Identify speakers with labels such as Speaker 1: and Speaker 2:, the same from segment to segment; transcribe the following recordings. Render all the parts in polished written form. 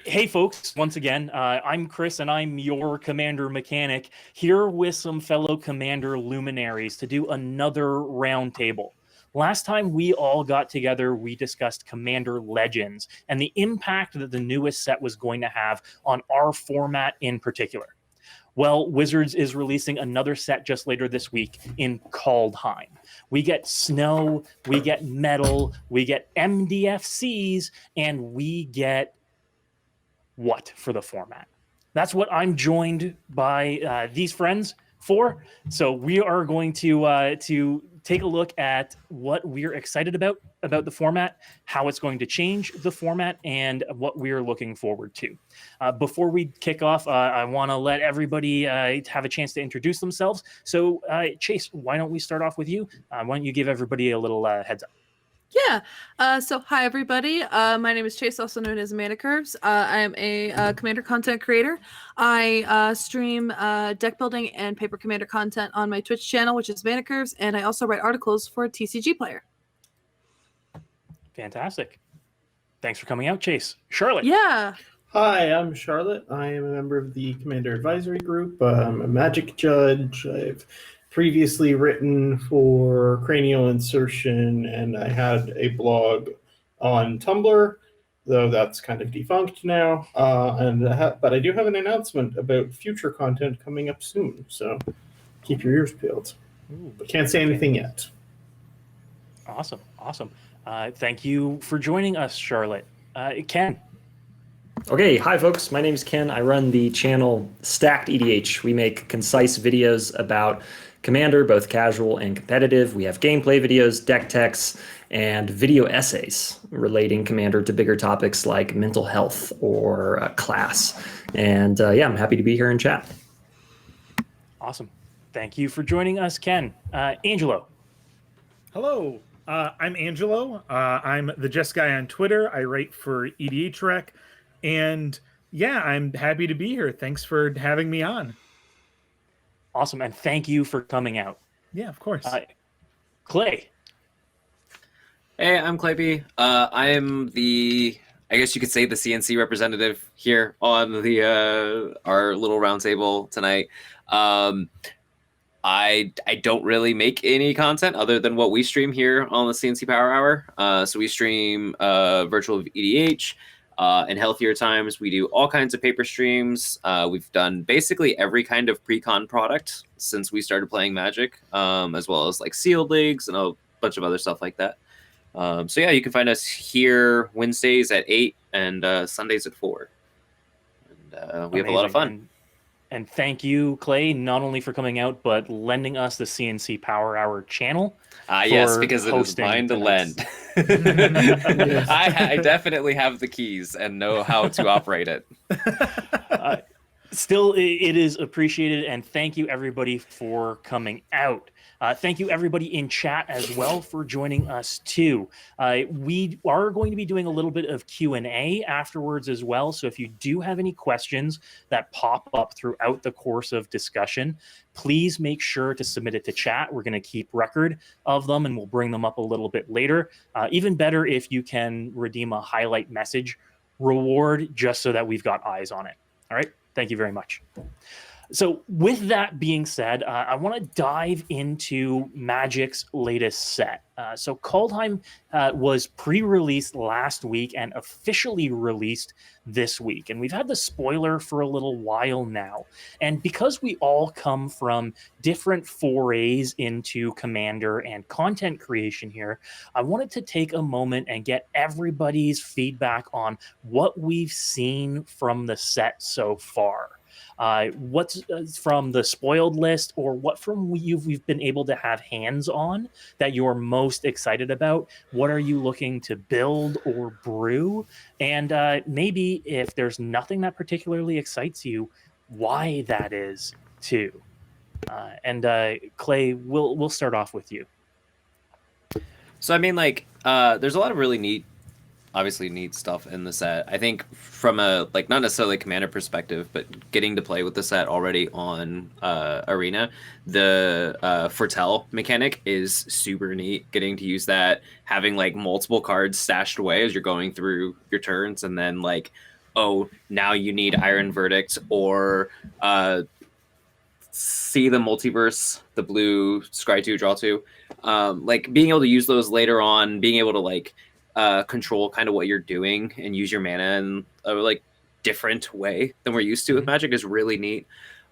Speaker 1: Hey folks, once again, I'm Chris and I'm your Commander Mechanic here with some fellow Commander Luminaries to do another roundtable. Last time we all got together, we discussed Commander Legends and the impact that the newest set was going to have on our format in particular. Well, Wizards is releasing another set just later this week in Kaldheim. We get snow, we get metal, we get MDFCs, and we get what for the format. That's what I'm joined by these friends for. So we are going to take a look at what we're excited about the format, how it's going to change the format, and what we're looking forward to. Before we kick off, I want to let everybody have a chance to introduce themselves. So Chase, why don't we start off with you? Why don't you give everybody a little heads up?
Speaker 2: Yeah. So hi everybody. My name is Chase, also known as Mana Curves. I am a Commander content creator. I stream deck building and paper Commander content on my Twitch channel, which is Mana Curves, and I also write articles for TCG Player.
Speaker 1: Fantastic. Thanks for coming out, Chase. Charlotte.
Speaker 2: Yeah.
Speaker 3: Hi, I'm Charlotte. I am a member of the Commander Advisory Group. I'm a Magic judge. I've previously written for Cranial Insertion, and I had a blog on Tumblr, though that's kind of defunct now. But I do have an announcement about future content coming up soon, so keep your ears peeled. But can't say anything yet.
Speaker 1: Awesome. Thank you for joining us, Charlotte. Ken.
Speaker 4: Okay, hi folks, my name is Ken. I run the channel Stacked EDH. We make concise videos about Commander, both casual and competitive. We have gameplay videos, deck techs, and video essays relating Commander to bigger topics like mental health or class. And I'm happy to be here and chat.
Speaker 1: Awesome. Thank you for joining us, Ken. Angelo.
Speaker 5: Hello, I'm Angelo. I'm the Just Guy on Twitter. I write for EDH Rec. And yeah, I'm happy to be here. Thanks for having me on.
Speaker 1: Awesome. And thank you for coming out.
Speaker 5: Yeah, of course.
Speaker 1: Clay.
Speaker 6: Hey, I'm Clayby. I'm I guess you could say the CNC representative here on the our little roundtable tonight. I don't really make any content other than what we stream here on the CNCPowerHour. So we stream virtual EDH. In healthier times, we do all kinds of paper streams. We've done basically every kind of pre-con product since we started playing Magic, as well as like sealed leagues and a bunch of other stuff like that. So yeah, you can find us here Wednesdays at 8 and Sundays at 4. And we have a lot of fun.
Speaker 1: And thank you, Clay, not only for coming out, but lending us the CNC Power Hour channel.
Speaker 6: Yes, because it is mine to lend. I definitely have the keys and know how to operate it.
Speaker 1: Still, it is appreciated, and thank you, everybody, for coming out. Thank you, everybody in chat as well, for joining us, too. We are going to be doing a little bit of Q&A afterwards as well, so if you do have any questions that pop up throughout the course of discussion, please make sure to submit it to chat. We're going to keep record of them, and we'll bring them up a little bit later. Even better if you can redeem a highlight message reward, just so that we've got eyes on it. All right? Thank you very much. So with that being said, I want to dive into Magic's latest set. So Kaldheim was pre-released last week and officially released this week. And we've had the spoiler for a little while now. And because we all come from different forays into Commander and content creation here, I wanted to take a moment and get everybody's feedback on what we've seen from the set so far. What's from the spoiled list, or what from we've been able to have hands on that you're most excited about? What are you looking to build or brew? And maybe if there's nothing that particularly excites you, why that is too. And Clay, we'll start off with you.
Speaker 6: So I mean, like, there's a lot of really obviously neat stuff in the set. I think from a, like, not necessarily Commander perspective, but getting to play with the set already on Arena, the Foretell mechanic is super neat. Getting to use that, having like multiple cards stashed away as you're going through your turns, and then like oh, now you need Iron Verdict or see the multiverse, the blue scry 2 draw 2, like being able to use those later on, being able to like control kind of what you're doing and use your mana in a like different way than we're used to with Magic is really neat.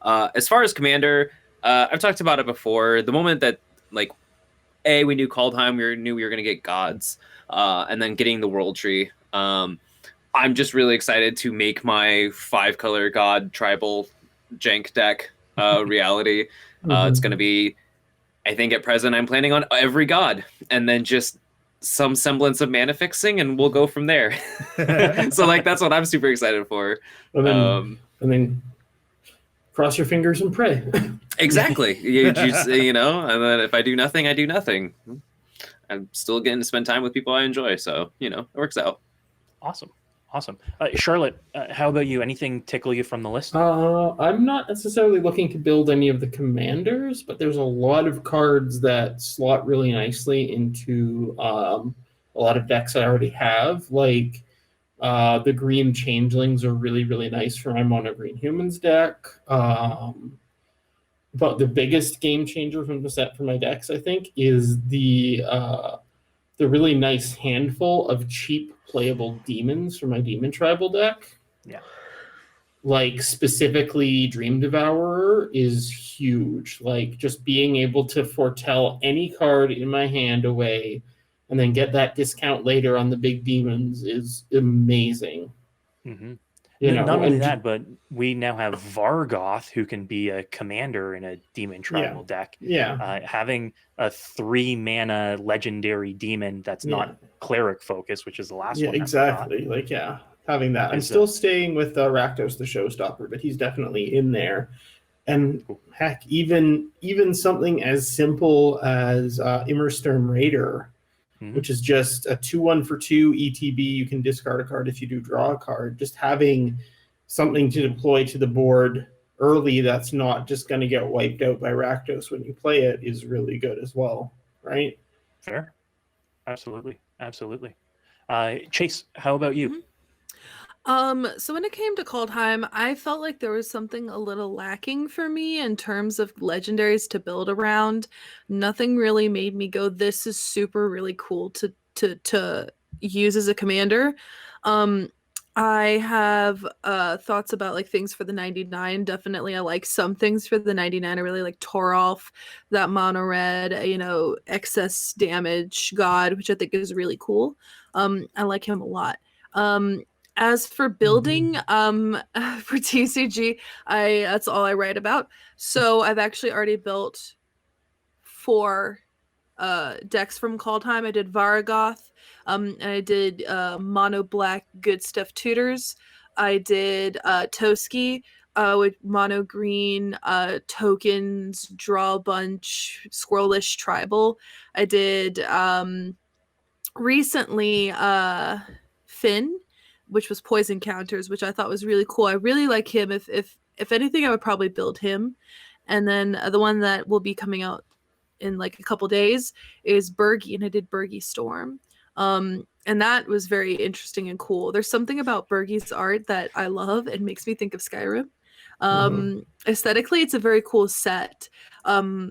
Speaker 6: As far as Commander, I've talked about it before. The moment that like we knew Kaldheim, we knew we were going to get gods, and then getting the World Tree. I'm just really excited to make my 5-color god tribal jank deck reality. It's going to be, I think at present, I'm planning on every god, and then just some semblance of mana fixing, and we'll go from there. So like that's what I'm super excited for.
Speaker 3: And then cross your fingers and pray.
Speaker 6: Exactly. You know, and then if I do nothing, I do nothing. I'm still getting to spend time with people I enjoy, so you know, it works out.
Speaker 1: Awesome. Charlotte, how about you? Anything tickle you from the list?
Speaker 3: I'm not necessarily looking to build any of the commanders, but there's a lot of cards that slot really nicely into a lot of decks I already have. Like the green changelings are really, really nice for my mono green humans deck. But the biggest game changer from the set for my decks, I think, is the really nice handful of cheap playable demons for my demon tribal deck.
Speaker 1: Yeah.
Speaker 3: Like specifically Dream Devourer is huge. Like just being able to foretell any card in my hand away and then get that discount later on the big demons is amazing.
Speaker 1: Mm-hmm.
Speaker 3: You know,
Speaker 1: not only that, but we now have Vargoth, who can be a commander in a demon tribal deck.
Speaker 3: Yeah.
Speaker 1: Having a 3-mana legendary demon that's not cleric focused, which is the last one.
Speaker 3: Yeah, exactly. Like, having that. I'm still staying with Rakdos the Showstopper, but he's definitely in there. And heck, even something as simple as Immersturm Raider, which is just a 2/1 for 2 ETB. You can discard a card if you do draw a card. Just having something to deploy to the board early that's not just going to get wiped out by Rakdos when you play it is really good as well, right?
Speaker 1: Fair. Absolutely. Chase, how about you?
Speaker 2: So when it came to Kaldheim, I felt like there was something a little lacking for me in terms of legendaries to build around. Nothing really made me go, this is super really cool to use as a commander. I have thoughts about like things for the 99. Definitely I like some things for the 99. I really like Toralf, that mono red, excess damage god, which I think is really cool. I like him a lot. As for building, for TCG, that's all I write about. So I've actually already built 4 decks from Kaldheim. I did Vargoth, and I did mono black good stuff tutors. I did Toski with mono green tokens, draw a bunch, squirrelish tribal. I did recently Finn, which was poison counters, which I thought was really cool. I really like him. If anything, I would probably build him. And then the one that will be coming out in like a couple days is Bergie, and I did Bergie Storm. And that was very interesting and cool. There's something about Bergie's art that I love. It makes me think of Skyrim. Aesthetically, it's a very cool set. I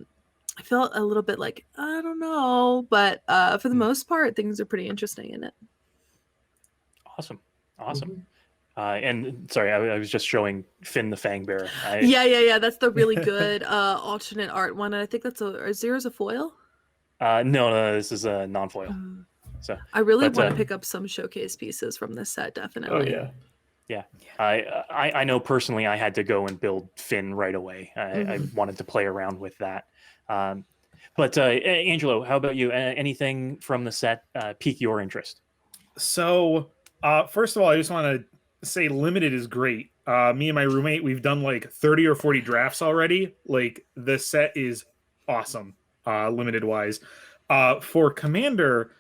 Speaker 2: felt a little bit like, I don't know, but for the most part, things are pretty interesting in it.
Speaker 1: Awesome. And sorry, I was just showing Finn the Fangbearer.
Speaker 2: Yeah. That's the really good alternate art one. And I think that's is Zero's a foil?
Speaker 1: No, this is a non-foil. So
Speaker 2: I really want to pick up some showcase pieces from this set, definitely.
Speaker 3: Oh yeah.
Speaker 1: I know personally I had to go and build Finn right away. I wanted to play around with that. But Angelo, how about you? Anything from the set pique your interest?
Speaker 5: So first of all, I just want to say limited is great. Me and my roommate, we've done like 30 or 40 drafts already. Like the set is awesome, limited wise. For Commander,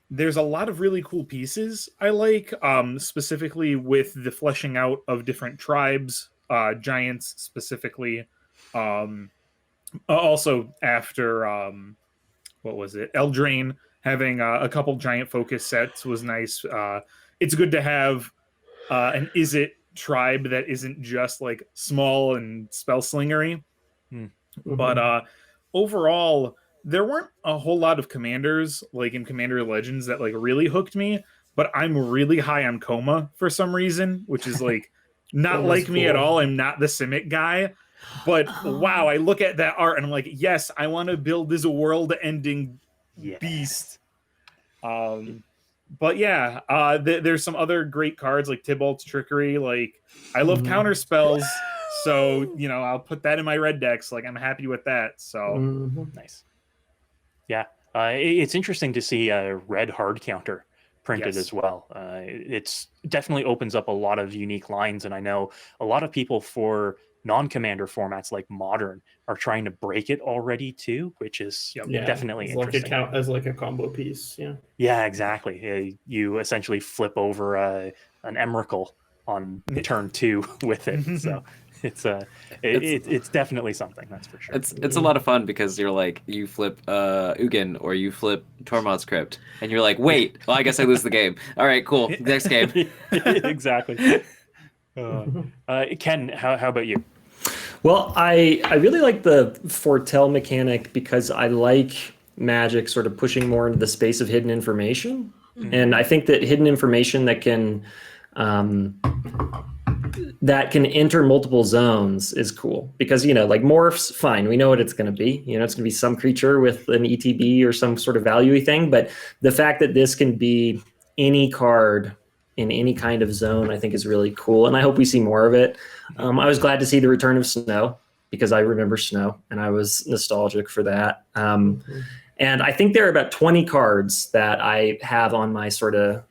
Speaker 5: there's a lot of really cool pieces I like, specifically with the fleshing out of different tribes, giants specifically. Also after, what was it? Eldraine, having a couple giant focus sets was nice. It's good to have an is it tribe that isn't just like small and spell slingery. But overall, there weren't a whole lot of commanders like in Commander Legends that like really hooked me. But I'm really high on Coma for some reason, which is like not
Speaker 3: Coma's
Speaker 5: like me at
Speaker 3: cool.
Speaker 5: all. I'm not the Simic guy. But wow, I look at that art and I'm like, yes, I want to build this world-ending
Speaker 1: Yeah.
Speaker 5: beast. But yeah, there's some other great cards like Tybalt's Trickery. Like, I love counter spells, so I'll put that in my red decks. Like, I'm happy with that. So
Speaker 1: Nice. Yeah, it's interesting to see a red hard counter printed as well. It's definitely opens up a lot of unique lines, and I know a lot of people for non-commander formats like Modern are trying to break it already too, which is definitely
Speaker 3: as
Speaker 1: interesting.
Speaker 3: as like a combo piece.
Speaker 1: Yeah, exactly. You essentially flip over an Emrakul on turn 2 with it. So it's definitely something, that's for sure.
Speaker 6: It's a lot of fun because you flip Ugin or you flip Tormod's Crypt and you're like, wait, well, I guess I lose the game. All right, cool. Next game.
Speaker 1: Exactly. Ken, how about you?
Speaker 4: Well, I really like the foretell mechanic because I like Magic sort of pushing more into the space of hidden information. And I think that hidden information that can enter multiple zones is cool because, like morphs, fine. We know what it's going to be. It's going to be some creature with an ETB or some sort of value-y thing. But the fact that this can be any card in any kind of zone, I think is really cool. And I hope we see more of it. I was glad to see the return of Snow because I remember Snow and I was nostalgic for that. And I think there are about 20 cards that I have on my sort of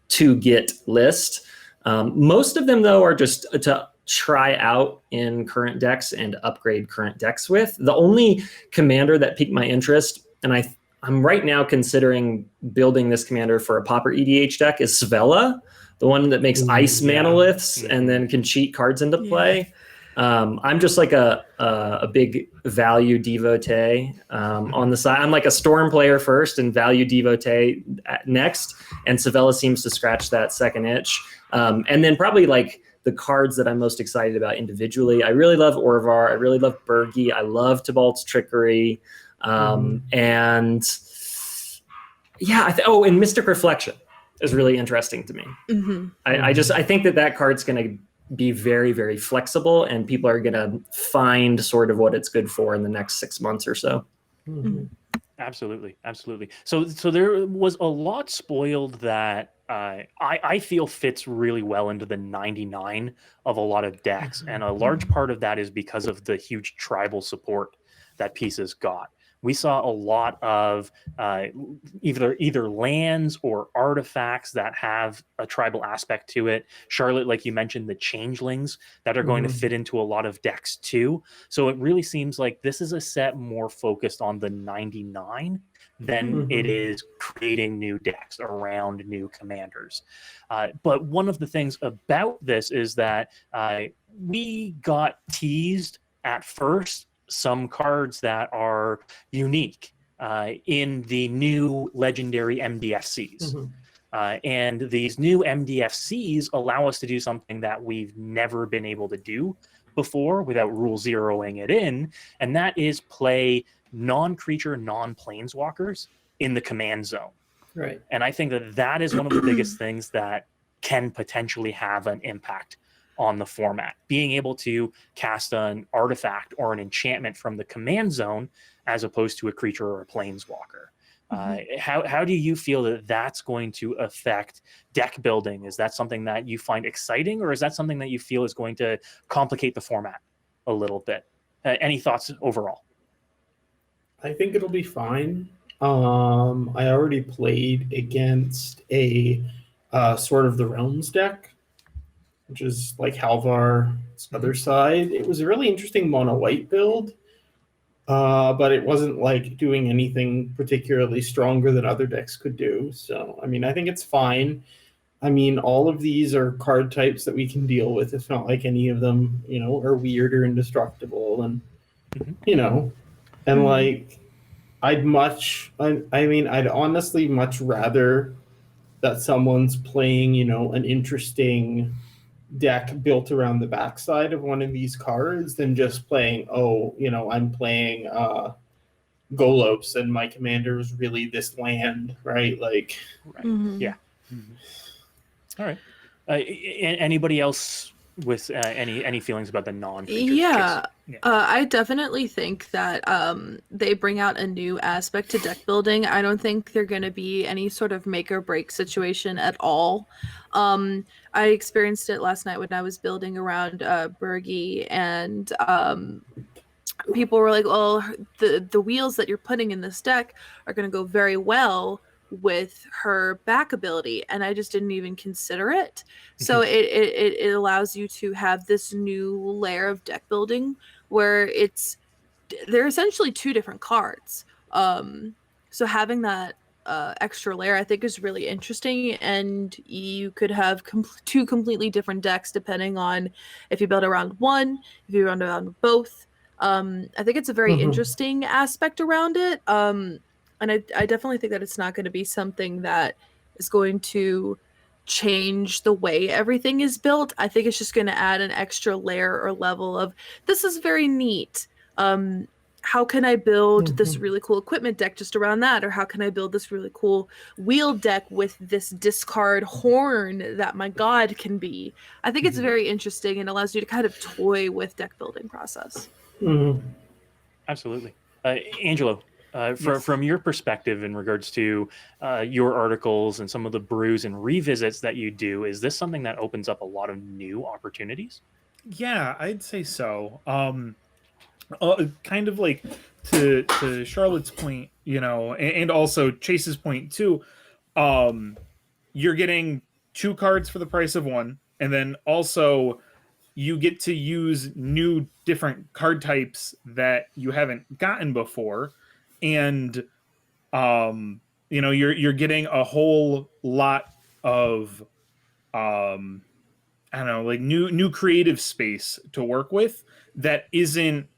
Speaker 4: to get list. Most of them, though, are just to try out in current decks and upgrade current decks with. The only commander that piqued my interest, and I'm right now considering building this commander for a Pauper EDH deck, is Svella, the one that makes ice manoliths and then can cheat cards into play. I'm just like a big value devotee on the side. I'm like a Storm player first and value devotee next, and Svella seems to scratch that second itch. And then probably like the cards that I'm most excited about individually. I really love Orvar. I really love Bergi. I love Tybalt's Trickery. And yeah, and Mystic Reflection is really interesting to me. I think that card's going to be very, very flexible and people are going to find sort of what it's good for in the next 6 months or so.
Speaker 1: Absolutely. So there was a lot spoiled that I feel fits really well into the 99 of a lot of decks. And a large part of that is because of the huge tribal support that pieces got. We saw a lot of either lands or artifacts that have a tribal aspect to it. Charlotte, like you mentioned, the changelings that are going to fit into a lot of decks too. So it really seems like this is a set more focused on the 99 than it is creating new decks around new commanders. But one of the things about this is that we got teased at first some cards that are unique in the new legendary MDFCs. And these new MDFCs allow us to do something that we've never been able to do before without rule zeroing it in, and that is play non-creature, non-planeswalkers in the command zone.
Speaker 3: Right.
Speaker 1: And I think that is one of the biggest things that can potentially have an impact on the format. Being able to cast an artifact or an enchantment from the command zone as opposed to a creature or a planeswalker. How do you feel that that's going to affect deck building? Is that something that you find exciting, or is that something that you feel is going to complicate the format a little bit? Any thoughts overall?
Speaker 3: I think it'll be fine. I already played against a Sword of the Realms deck, which is like Halvar's other side. It was a really interesting mono white build, but it wasn't like doing anything particularly stronger than other decks could do. So, I mean, I think it's fine. I mean, all of these are card types that we can deal with. It's not like any of them, are weird or indestructible. And, and like, I'd honestly much rather that someone's playing, an interesting deck built around the backside of one of these cards than just playing, I'm playing Golos and my commander is really this land, right? Like,
Speaker 1: Right.
Speaker 2: Mhm.
Speaker 1: Yeah. All right. Anybody else with any feelings about the non-creatures?
Speaker 2: Yeah,
Speaker 5: Yeah.
Speaker 2: I definitely think that they bring out a new aspect to deck building. I don't think they're going to be any sort of make or break situation at all. I experienced it last night when I was building around Bergie, and people were like, "Well, the wheels that you're putting in this deck are going to go very well with her back ability," and I just didn't even consider it. So it allows you to have this new layer of deck building where they're essentially two different cards. So having that extra layer, I think, is really interesting, and you could have two completely different decks depending on if you build around one, if you build around both. I think it's a very interesting aspect around it. And I definitely think that it's not going to be something that is going to change the way everything is built. I think it's just going to add an extra layer or level of this is very neat. How can I build this really cool equipment deck just around that? Or how can I build this really cool wheel deck with this discard horn that my god can be? I think it's very interesting and allows you to kind of toy with deck building process.
Speaker 1: Absolutely. Angelo,
Speaker 5: Yes.
Speaker 1: from your perspective in regards to your articles and some of the brews and revisits that you do, is this something that opens up a lot of new opportunities?
Speaker 5: Yeah, I'd say so. Kind of like to Charlotte's point, and also Chase's point too. You're getting two cards for the price of one, and then also you get to use new different card types that you haven't gotten before, and you're getting a whole lot of I don't know, like new creative space to work with that isn't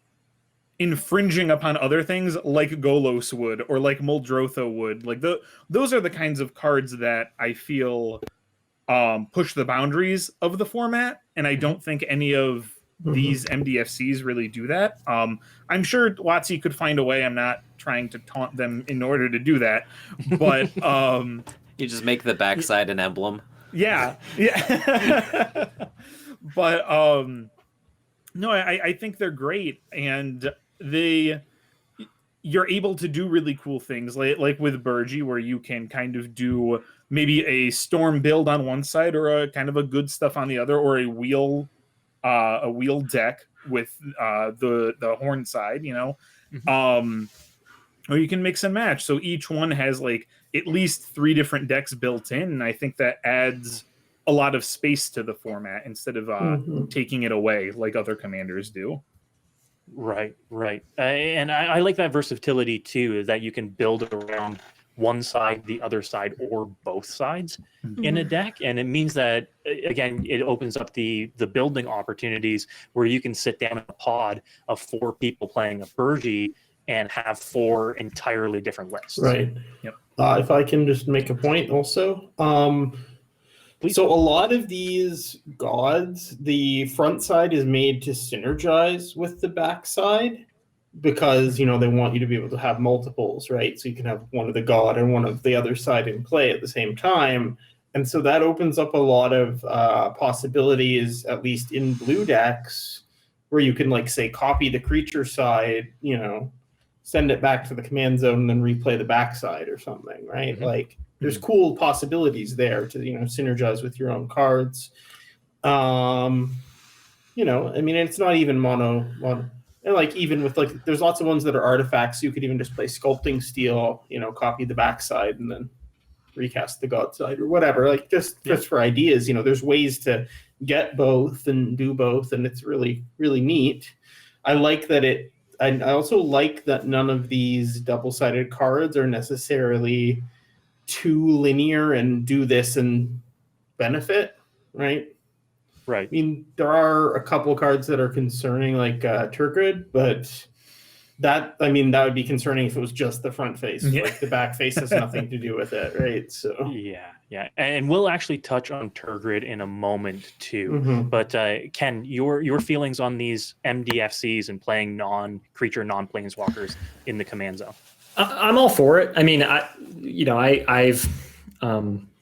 Speaker 5: infringing upon other things like Golos would or like Muldrotha would. Like those are the kinds of cards that I feel push the boundaries of the format, and I don't think any of these MDFCs really do that. I'm sure WotC could find a way. I'm not trying to taunt them in order to do that, but
Speaker 6: You just make the backside an emblem.
Speaker 5: yeah. But no, I think they're great, and you're able to do really cool things like with Bergie, where you can kind of do maybe a storm build on one side or a kind of a good stuff on the other, or a wheel deck with the horn side, or you can mix and match. So each one has like at least 3 different decks built in, and I think that adds a lot of space to the format instead of taking it away like other commanders do.
Speaker 1: Right. And I like that versatility too, is that you can build around one side, the other side, or both sides in a deck. And it means that, again, it opens up the building opportunities where you can sit down in a pod of 4 people playing a Bergie and have 4 entirely different lists.
Speaker 3: Right.
Speaker 5: Yep.
Speaker 3: If I can just make a point also.
Speaker 1: Please.
Speaker 3: So a lot of these gods, the front side is made to synergize with the back side because, they want you to be able to have multiples, right? So you can have one of the god and one of the other side in play at the same time. And so that opens up a lot of possibilities, at least in blue decks, where you can, like, say, copy the creature side, send it back to the command zone and then replay the backside or something, right? Like, there's cool possibilities there to, synergize with your own cards. It's not even mono, and like even with like, there's lots of ones that are artifacts. You could even just play Sculpting Steel, copy the backside and then recast the god side or whatever. Like just for ideas, there's ways to get both and do both, and it's really, really neat. I like that I also like that none of these double-sided cards are necessarily too linear and do this and benefit, right?
Speaker 1: Right.
Speaker 3: I mean, there are a couple cards that are concerning, like Turgid, but that would be concerning if it was just the front face.
Speaker 5: Yeah.
Speaker 3: Like the back face has nothing to do with it, right? So
Speaker 1: Yeah, and we'll actually touch on Turgrid in a moment too.
Speaker 3: Mhm.
Speaker 1: But Ken, your feelings on these MDFCs and playing non-creature, non-planeswalkers in the command zone?
Speaker 4: I'm all for it. I mean, I've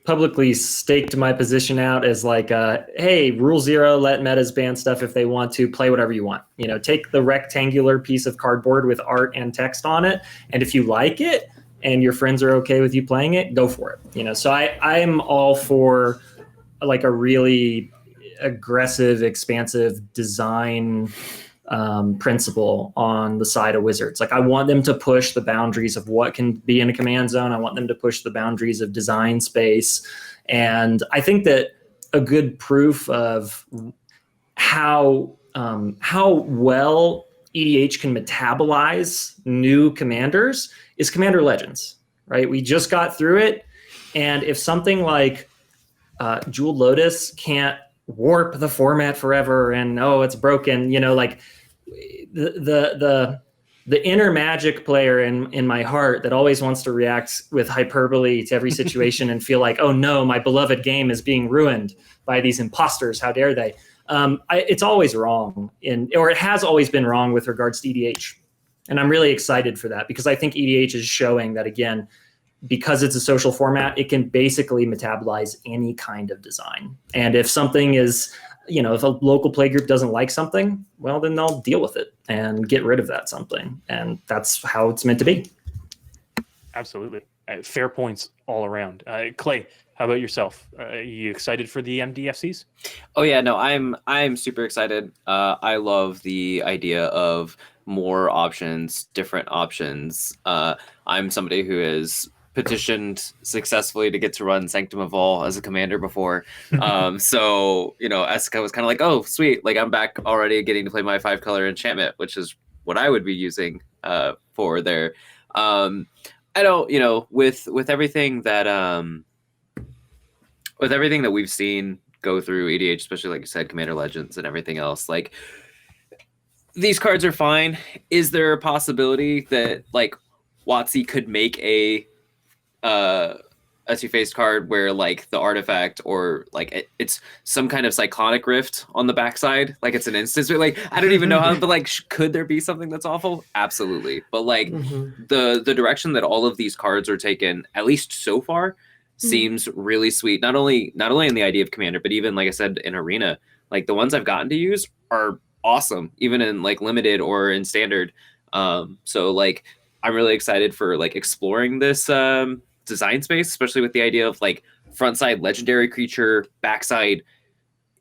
Speaker 4: publicly staked my position out as like, hey, rule 0, let metas ban stuff if they want to, play whatever you want. Take the rectangular piece of cardboard with art and text on it, and if you like it and your friends are okay with you playing it, go for it. So I'm all for like a really aggressive, expansive design principle on the side of Wizards. Like I want them to push the boundaries of what can be in a command zone. I want them to push the boundaries of design space. And I think that a good proof of how well EDH can metabolize new commanders is Commander Legends, right? We just got through it. And if something like Jeweled Lotus can't warp the format forever and it's broken, like the inner Magic player in my heart that always wants to react with hyperbole to every situation and feel like, oh no, my beloved game is being ruined by these imposters, how dare they? It's always wrong, or it has always been wrong with regards to EDH. And I'm really excited for that because I think EDH is showing that, again, because it's a social format, it can basically metabolize any kind of design. And if something is, if a local play group doesn't like something, well, then they'll deal with it and get rid of that something. And that's how it's meant to be.
Speaker 1: Absolutely. Fair points all around. Clay, how about yourself? Are you excited for the MDFCs?
Speaker 6: Oh yeah, no, I'm super excited. I love the idea of more options, different options. I'm somebody who has petitioned successfully to get to run Sanctum of All as a commander before. So, Esika was kind of like, oh, sweet. Like I'm back already getting to play my 5-color enchantment, which is what I would be using for there. I don't, with everything that we've seen go through EDH, especially like you said, Commander Legends and everything else, like these cards are fine. Is there a possibility that like WotC could make a two-faced card where like the artifact or like it's some kind of cyclonic rift on the backside, like it's an instance where, like I don't even know how, but like could there be something that's awful? Absolutely. But like the direction that all of these cards are taken, at least so far, seems really sweet. Not only in the idea of Commander, but even like I said in Arena, like the ones I've gotten to use are awesome, even in like Limited or in Standard. So like I'm really excited for like exploring this design space, especially with the idea of like front side legendary creature, backside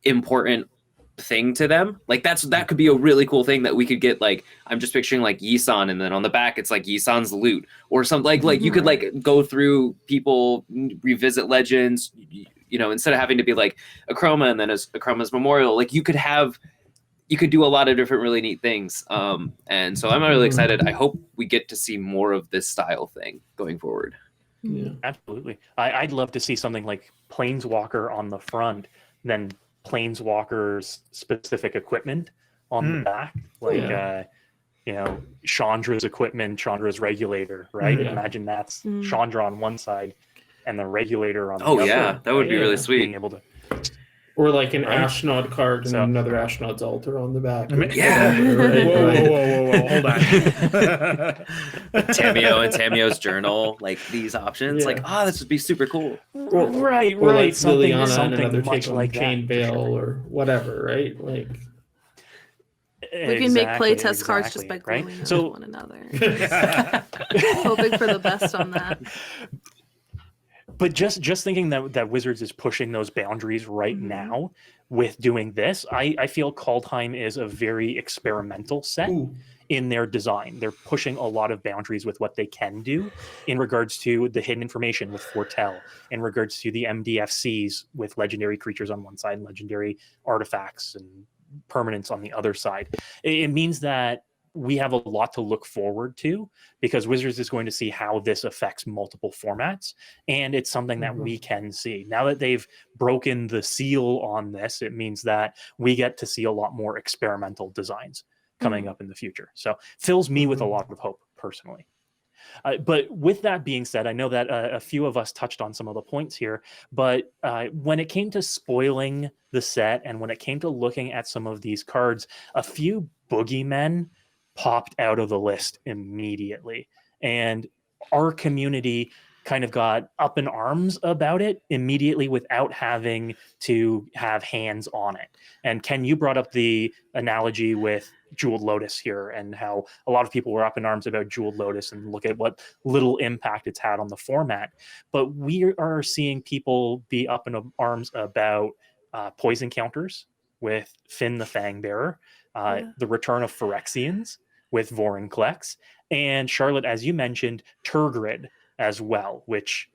Speaker 6: important thing to them. Like that could be a really cool thing that we could get. Like I'm just picturing like Yisan, and then on the back it's like Yisan's loot or something. Like you could like go through people, revisit legends, instead of having to be like Akroma and then as Akroma's memorial, like you could do a lot of different really neat things. And so I'm really excited. I hope we get to see more of this style thing going forward.
Speaker 3: Yeah.
Speaker 1: Absolutely. I'd love to see something like Planeswalker on the front, then Planeswalker's specific equipment on the back. Like, Chandra's equipment, Chandra's regulator, right? Imagine that's Chandra on one side and the regulator on the other.
Speaker 6: Oh, yeah. That would be really sweet.
Speaker 1: Being able to...
Speaker 3: Or like an Ashnod card and another Ashnod's altar on the back.
Speaker 5: Yeah. Whoa, hold on.
Speaker 6: Tameo and Tameo's journal, like these options, like this would be super cool.
Speaker 1: Right.
Speaker 3: Or like
Speaker 1: something
Speaker 3: and another
Speaker 1: much
Speaker 3: take on
Speaker 1: like
Speaker 3: Chain
Speaker 1: that,
Speaker 3: Veil or whatever, right? Like
Speaker 2: We can make playtest cards just by gluing them to one another. Hoping for the best on that.
Speaker 1: But just thinking that Wizards is pushing those boundaries right now with doing this, I feel Kaldheim is a very experimental set in their design. They're pushing a lot of boundaries with what they can do in regards to the hidden information with Foretell, in regards to the MDFCs with legendary creatures on one side and legendary artifacts and permanents on the other side. It means that we have a lot to look forward to because Wizards is going to see how this affects multiple formats. And it's something that we can see. Now that they've broken the seal on this, it means that we get to see a lot more experimental designs. coming up in the future. So fills me with a lot of hope personally. But with that being said, I know that a few of us touched on some of the points here, but when it came to spoiling the set and when it came to looking at some of these cards, a few boogeymen popped out of the list immediately. And our community kind of got up in arms about it immediately without having to have hands on it. And Ken, you brought up the analogy with Jeweled Lotus here and how a lot of people were up in arms about Jeweled Lotus and look at what little impact it's had on the format. But we are seeing people be up in arms about poison counters with Finn the Fangbearer, the return of Phyrexians with Vorinclex, and Charlotte, as you mentioned, Turgrid as well, which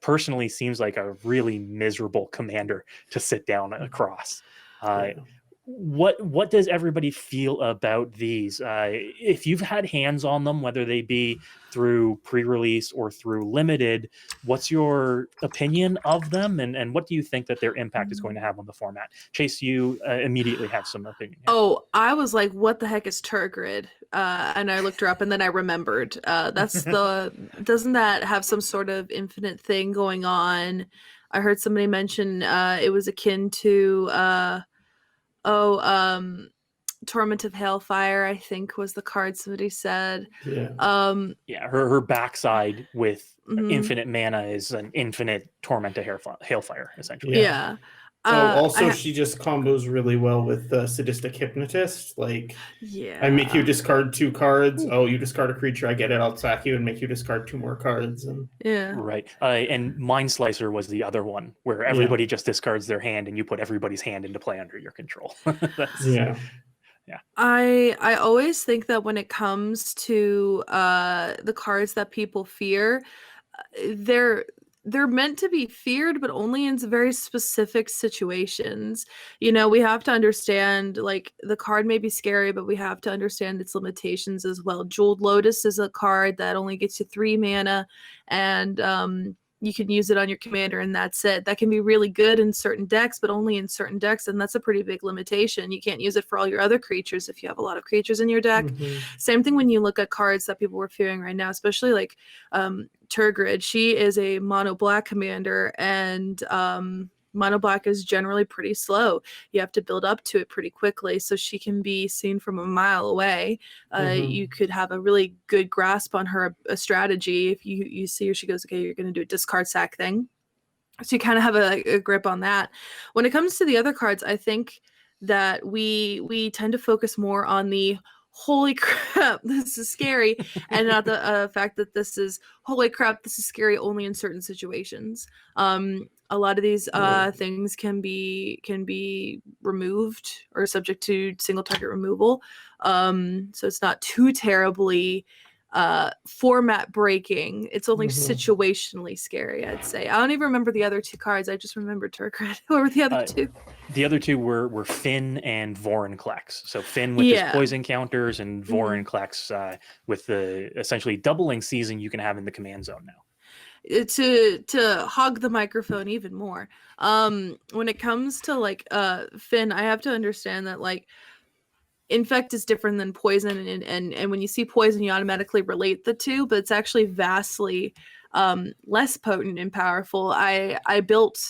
Speaker 1: personally seems like a really miserable commander to sit down across. What does everybody feel about these? If you've had hands on them, whether they be through pre-release or through limited, what's your opinion of them, and what do you think that their impact is going to have on the format? Chase, you immediately have some opinion here.
Speaker 2: Oh, I was like, what the heck is Turgrid? And I looked her up and then I remembered. Doesn't that have some sort of infinite thing going on? I heard somebody mention it was akin to Torment of Hailfire, I think was the card somebody said.
Speaker 3: Yeah.
Speaker 1: Her backside with infinite mana is an infinite Torment of Hailfire, essentially.
Speaker 2: Yeah.
Speaker 3: She just combos really well with Sadistic Hypnotist. Like, I make you discard 2 cards. Oh, you discard a creature, I get it. I'll sack you and make you discard 2 more cards. And
Speaker 1: right. And Mind Slicer was the other one where everybody just discards their hand and you put everybody's hand into play under your control.
Speaker 2: I always think that when it comes to the cards that people fear, they're meant to be feared, but only in very specific situations. You know, we have to understand, like, the card may be scary, but we have to understand its limitations as well. Jeweled Lotus is a card that only gets you 3 mana, and you can use it on your commander, and that's it. That can be really good in certain decks, but only in certain decks, and that's a pretty big limitation. You can't use it for all your other creatures if you have a lot of creatures in your deck. Same thing when you look at cards that people were fearing right now, especially like Turgrid. She is a mono black commander, and mono black is generally pretty slow. You have to build up to it pretty quickly, so she can be seen from a mile away. You could have a really good grasp on her a strategy. If you see her, she goes, okay, you're going to do a discard sack thing. So you kind of have a grip on that. When it comes to the other cards, I think that we tend to focus more on the holy crap, this is scary, and not the fact that this is holy crap, this is scary only in certain situations. A lot of these things can be removed or subject to single target removal, so it's not too terribly format breaking. It's only situationally scary, I'd say. I don't even remember the other 2 cards. I just remember Turgrid. What were the other 2?
Speaker 1: The other 2 were Finn and Vorinclex. So Finn with his poison counters, and Vorinclex with the essentially doubling season you can have in the command zone now.
Speaker 2: To hog the microphone even more. When it comes to like Finn, I have to understand that like infect is different than poison, and when you see poison you automatically relate the two, but it's actually vastly less potent and powerful. I built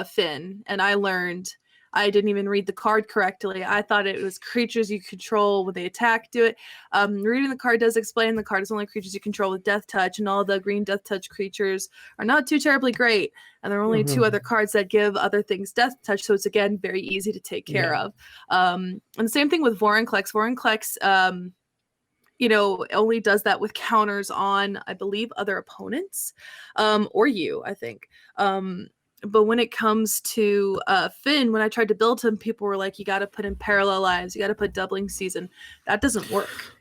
Speaker 2: Finn, and I learned I didn't even read the card correctly. I thought it was creatures you control when they attack do it. Reading the card does explain the card is only creatures you control with Death Touch, and all the green Death Touch creatures are not too terribly great. And there are only 2 other cards that give other things Death Touch, so it's again very easy to take care of. And the same thing with Vorinclex. Vorinclex, only does that with counters on, I believe, other opponents, or you, I think. But when it comes to Finn, when I tried to build him, people were like, you got to put in Parallel Lives, you got to put Doubling Season. That doesn't work.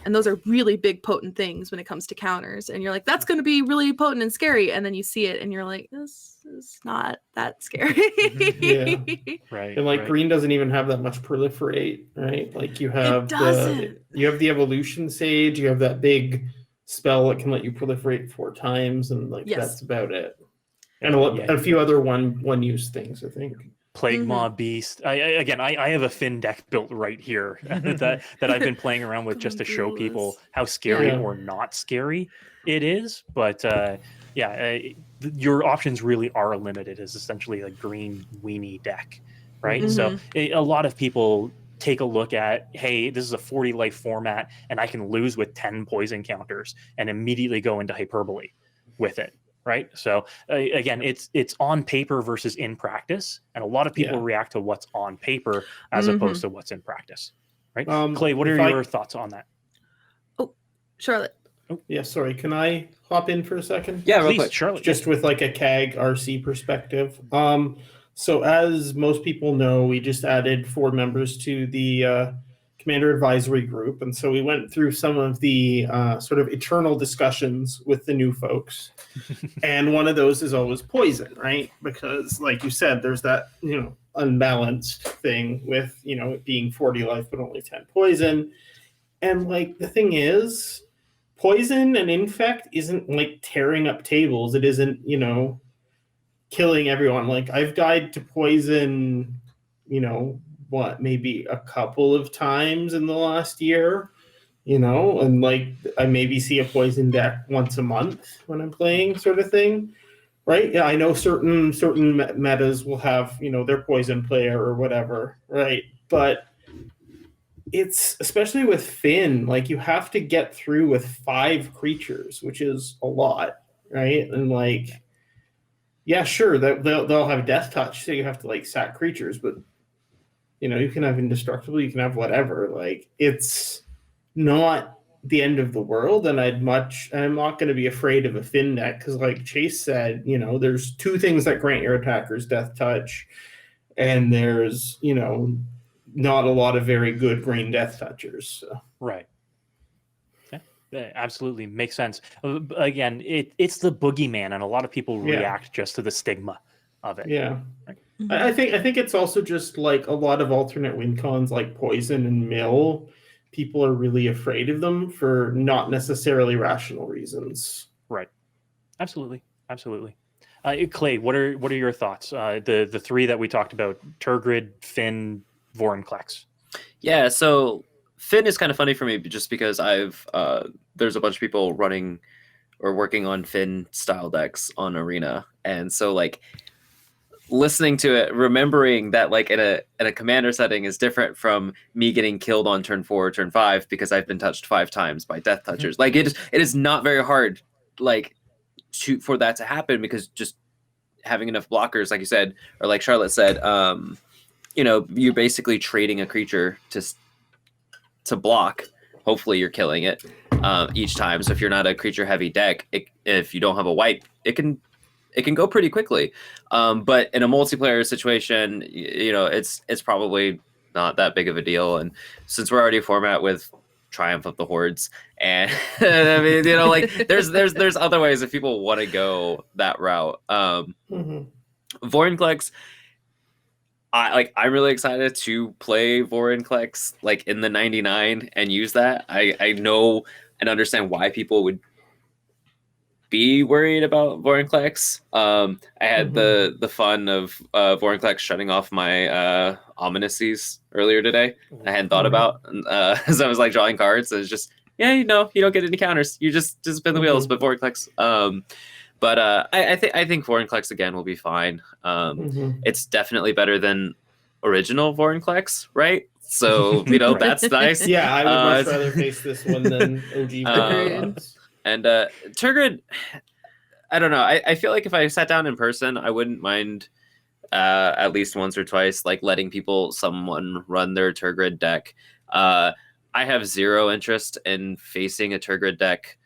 Speaker 2: And those are really big, potent things when it comes to counters. And you're like, that's going to be really potent and scary. And then you see it and you're like, this is not that scary.
Speaker 1: Right.
Speaker 3: And like green doesn't even have that much proliferate, right? Like you have the Evolution Sage, you have that big spell that can let you proliferate 4 times, and like that's about it. And a few other one use things, I think.
Speaker 1: Plague
Speaker 2: Mhm.
Speaker 1: Maw Beast. I have a Finn deck built right here that I've been playing around with just to
Speaker 2: Going
Speaker 1: show
Speaker 2: through
Speaker 1: people
Speaker 2: this.
Speaker 1: how scary
Speaker 3: Yeah.
Speaker 1: or not scary it is. But your options really are limited. It's essentially a green weenie deck, right?
Speaker 3: Mhm.
Speaker 1: So
Speaker 2: Mhm.
Speaker 1: a lot of people take a look at, hey, this is a 40 life format, and I can lose with 10 poison counters and immediately go into hyperbole with it, right? So again, it's on paper versus in practice, and a lot of people
Speaker 3: Yeah.
Speaker 1: react to what's on paper as
Speaker 2: Mhm.
Speaker 1: opposed to what's in practice, right?
Speaker 3: Um,
Speaker 1: Clay, what are
Speaker 3: if I-
Speaker 1: your thoughts on that?
Speaker 2: Oh, Charlotte.
Speaker 3: Yeah, sorry. Can I hop in for a second?
Speaker 6: Yeah, real
Speaker 1: Please,
Speaker 6: quick.
Speaker 1: Charlotte.
Speaker 3: Just with like a CAG RC perspective. So as most people know, we just added 4 members to the Commander Advisory Group, and so we went through some of the sort of eternal discussions with the new folks. And one of those is always poison, right? Because, like you said, there's that unbalanced thing with it being 40 life but only 10 poison. And like the thing is, poison and infect isn't like tearing up tables. It isn't killing everyone. Like I've died to poison, maybe a couple of times in the last year. And like I maybe see a poison deck once a month when I'm playing, sort of thing, right? Yeah, I know certain metas will have their poison player or whatever, right? But it's especially with Finn, like you have to get through with 5 creatures, which is a lot, right? And like, yeah, sure, they'll have death touch, so you have to like sack creatures, but you can have indestructible, you can have whatever. Like it's not the end of the world, and I'm not going to be afraid of a Finn deck because, like Chase said, there's 2 things that grant your attackers death touch, and there's not a lot of very good green death touchers. So.
Speaker 1: Right. Absolutely makes sense. Again, it's the boogeyman, and a lot of people react just to the stigma of it.
Speaker 3: Yeah.
Speaker 1: Right?
Speaker 3: I think it's also just like a lot of alternate win cons like Poison and Mill. People are really afraid of them for not necessarily rational reasons.
Speaker 1: Right. Absolutely. Clay, what are your thoughts? The 3 that we talked about: Turgid, Finn, Vorinclex.
Speaker 6: Yeah, so Finn is kind of funny for me just because there's a bunch of people running or working on Finn style decks on Arena, and so like listening to it, remembering that like in a commander setting is different from me getting killed on turn 4 or turn 5 because I've been touched 5 times by death touchers.
Speaker 1: Mm-hmm.
Speaker 6: Like it is not very hard like for that to happen, because just having enough blockers, like you said, or like Charlotte said, you're basically trading a creature to block. Hopefully you're killing it each time. So if you're not a creature heavy deck, if you don't have a wipe, it can go pretty quickly. But in a multiplayer situation, it's probably not that big of a deal. And since we're already a format with Triumph of the Hordes, and I mean, like there's other ways if people want to go that route. Vorinclex, I'm really excited to play Vorinclex like in the 99 and use that. I know and understand why people would be worried about Vorinclex. I had the fun of Vorinclex shutting off my Omnises earlier today. I hadn't thought about as I was like drawing cards. And it's just you don't get any counters. You just spin the wheels. But Vorinclex, I think Vorinclex again will be fine. It's definitely better than original Vorinclex, right? So
Speaker 1: Right.
Speaker 6: that's nice.
Speaker 3: Yeah, I would much rather face this one than OG Vorinclex.
Speaker 6: And Turgid, I don't know. I feel like if I sat down in person, I wouldn't mind at least once or twice, like letting someone run their Turgid deck. I have 0 interest in facing a Turgid deck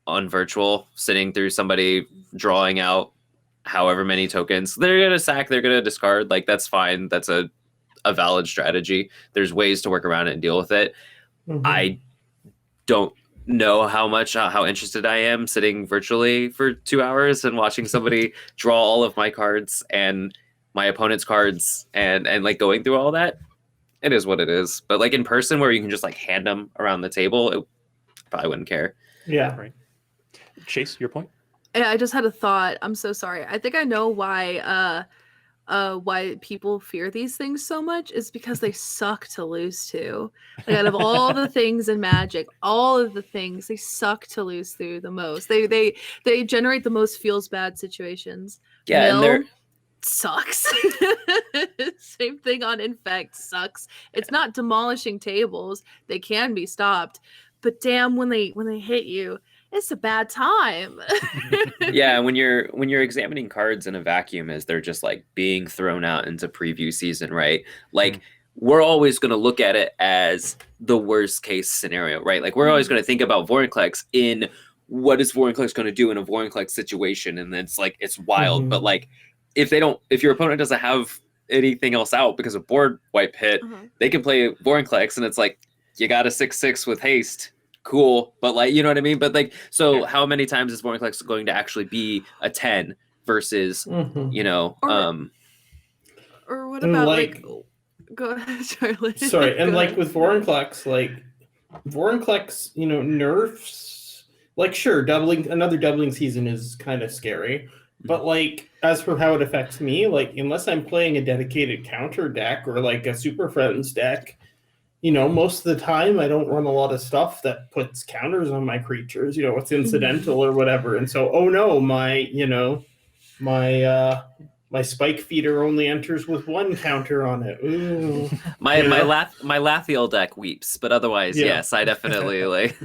Speaker 6: on virtual, sitting through somebody drawing out however many tokens. They're going to sack, they're going to discard. Like, that's fine. That's a valid strategy. There's ways to work around it and deal with it. I don't know how interested I am sitting virtually for 2 hours and watching somebody draw all of my cards and my opponent's cards and like going through all that. It is what it is. But like in person where you can just like hand them around the table, I probably wouldn't care.
Speaker 3: Yeah.
Speaker 1: Right. Chase, your point?
Speaker 2: Yeah, I just had a thought. I'm so sorry. I think I know why why people fear these things so much is because they suck to lose to. Like out of all the things in Magic, all of the things they suck to lose to the most. They generate the most feels bad situations.
Speaker 6: Yeah, and
Speaker 2: Mill
Speaker 6: they're
Speaker 2: sucks. Same thing on Infect sucks. It's not demolishing tables. They can be stopped. But damn, when they hit you, it's a bad time.
Speaker 6: yeah, when you're examining cards in a vacuum as they're just like being thrown out into preview season, right? Like we're always going to look at it as the worst case scenario, right? Like we're always going to think about Vorinclex in what is Vorinclex going to do in a Vorinclex situation, and then it's like it's wild. But like if your opponent doesn't have anything else out because of board wipe hit, they can play Vorinclex, and it's like you got a 6/6 with haste. Cool, but like, you know what I mean? But like, so how many times is Vorinclex going to actually be a 10 versus, you know,
Speaker 2: or what about
Speaker 3: like
Speaker 2: go ahead, Charlotte.
Speaker 3: Sorry, and
Speaker 2: Go
Speaker 3: like
Speaker 2: ahead.
Speaker 3: with Vorinclex, like Vorinclex, you know, nerfs, like sure, another doubling season is kind of scary, but like as for how it affects me, like unless I'm playing a dedicated counter deck or like a Super Friends deck, you know, most of the time I don't run a lot of stuff that puts counters on my creatures, you know, it's incidental or whatever. And so, oh no, my spike feeder only enters with one counter on it. Ooh.
Speaker 6: my Lathiel deck weeps, but otherwise, yes, I definitely like.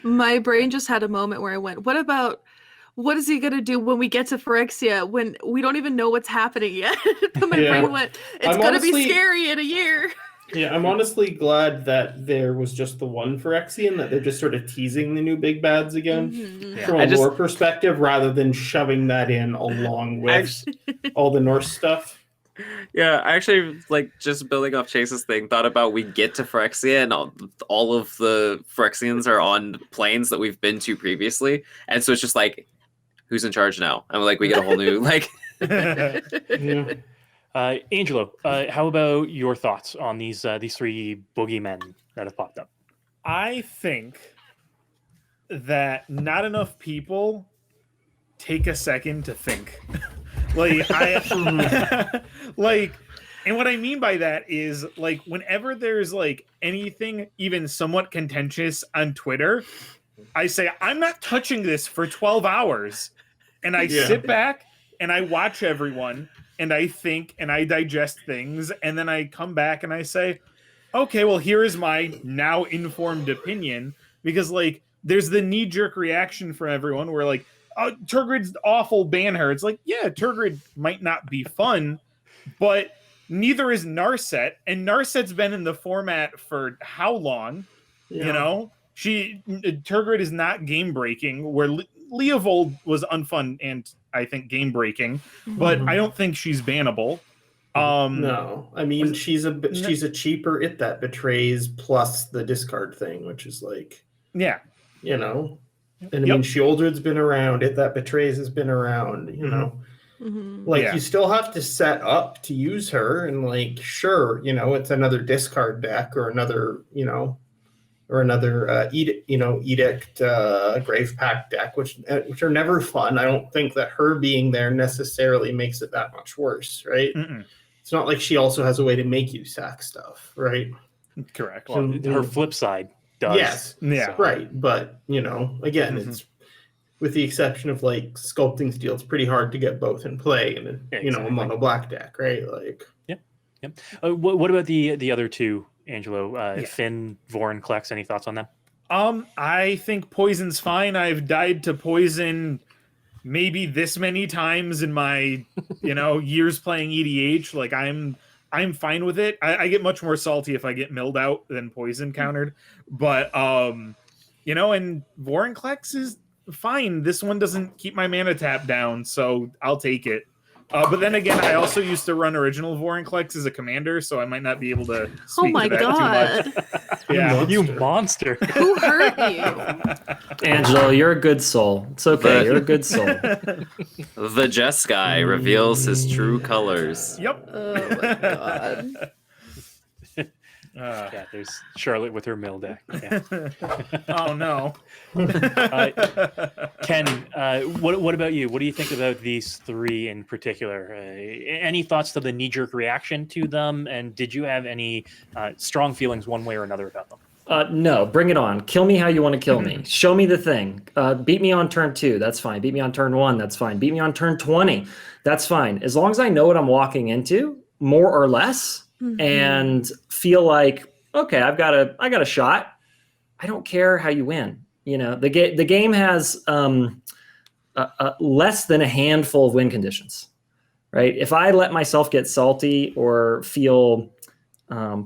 Speaker 2: My brain just had a moment where I went, what is he gonna do when we get to Phyrexia when we don't even know what's happening yet? But my brain went, it's gonna be scary in a year.
Speaker 3: Yeah, I'm honestly glad that there was just the one Phyrexian, that they're just sort of teasing the new big bads again from a lore perspective, rather than shoving that in along with all the Norse stuff.
Speaker 6: Yeah, I actually, like, just building off Chase's thing, thought about we get to Phyrexia and all of the Phyrexians are on planes that we've been to previously, and so it's just like, who's in charge now? And like we get a whole new like.
Speaker 1: Angelo, how about your thoughts on these three boogeymen that have popped up?
Speaker 5: I think that not enough people take a second to think. Like and what I mean by that is like whenever there's like anything even somewhat contentious on Twitter, I say I'm not touching this for 12 hours, and I sit back and I watch everyone. And I think and I digest things, and then I come back and I say, okay, well, here is my now informed opinion. Because, like, there's the knee-jerk reaction from everyone where, like, oh, Turgrid's awful, ban her. It's like, yeah, Turgrid might not be fun, but neither is Narset. And Narset's been in the format for how long? You know? Turgrid is not game-breaking, where Leovold was unfun and I think game breaking, but I don't think she's bannable.
Speaker 3: No, I mean she's a cheaper it that betrays plus the discard thing, which is like you know, and I mean Shieldred's been around, it that betrays has been around, you know, like you still have to set up to use her, and like sure, you know, it's another discard deck or another edict grave pack deck, which are never fun. I don't think that her being there necessarily makes it that much worse, right? It's not like she also has a way to make you sack stuff, right?
Speaker 5: Correct.
Speaker 1: Well, her flip side does.
Speaker 3: Yes. Yeah. Right. But you know, again, it's with the exception of like Sculpting Steel, it's pretty hard to get both in play in a mono black deck, right? Like
Speaker 1: what about the other two? Angelo, Finn, Vorinclex, any thoughts on them?
Speaker 5: I think poison's fine. I've died to poison maybe this many times in my, years playing EDH. Like I'm fine with it. I get much more salty if I get milled out than poison countered. But and Vorinclex is fine. This one doesn't keep my mana tap down, so I'll take it. But then again, I also used to run original Vorinclex as a commander, so I might not be able to speak to that too much.
Speaker 1: Yeah, you monster.
Speaker 2: Who hurt you?
Speaker 4: Angelo, you're a good soul. It's okay. You're a good soul.
Speaker 6: The Jess guy reveals his true colors.
Speaker 5: Yep.
Speaker 2: Oh my god.
Speaker 1: Yeah, there's Charlotte with her mill deck. Yeah.
Speaker 5: Oh no.
Speaker 1: Ken, what about you? What do you think about these three in particular? Any thoughts to the knee-jerk reaction to them? And did you have any strong feelings one way or another about them?
Speaker 4: No, bring it on. Kill me how you want to kill me. Show me the thing. Beat me on turn 2. That's fine. Beat me on turn 1. That's fine. Beat me on turn 20. That's fine. As long as I know what I'm walking into, more or less, and feel like, okay, I got a shot. I don't care how you win. You know, the game has less than a handful of win conditions, right? If I let myself get salty or feel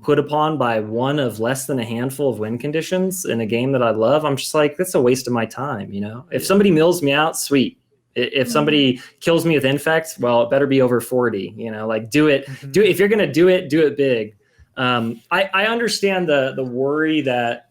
Speaker 4: put upon by one of less than a handful of win conditions in a game that I love, I'm just like, that's a waste of my time. You know, if somebody mills me out, sweet. If somebody kills me with infect, well, it better be over 40. You know, like do it. If you're gonna do it big. I understand the worry that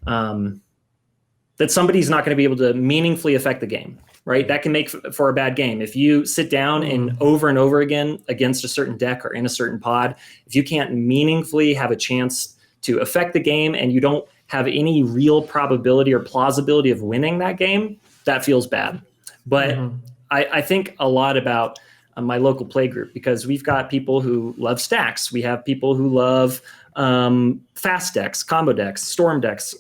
Speaker 4: that somebody's not going to be able to meaningfully affect the game. Right, that can make for a bad game. If you sit down and over again against a certain deck or in a certain pod, if you can't meaningfully have a chance to affect the game and you don't have any real probability or plausibility of winning that game, that feels bad. But I think a lot about my local play group, because we've got people who love stacks. We have people who love fast decks, combo decks, storm decks.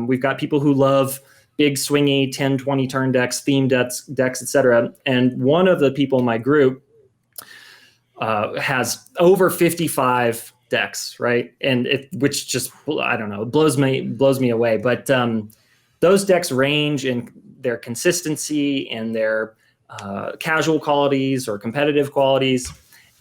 Speaker 4: We've got people who love big swingy 10, 20 turn decks, theme decks, etc. And one of the people in my group has over 55 decks, right? And which just, I don't know, blows me away. But those decks range in their consistency and their casual qualities or competitive qualities.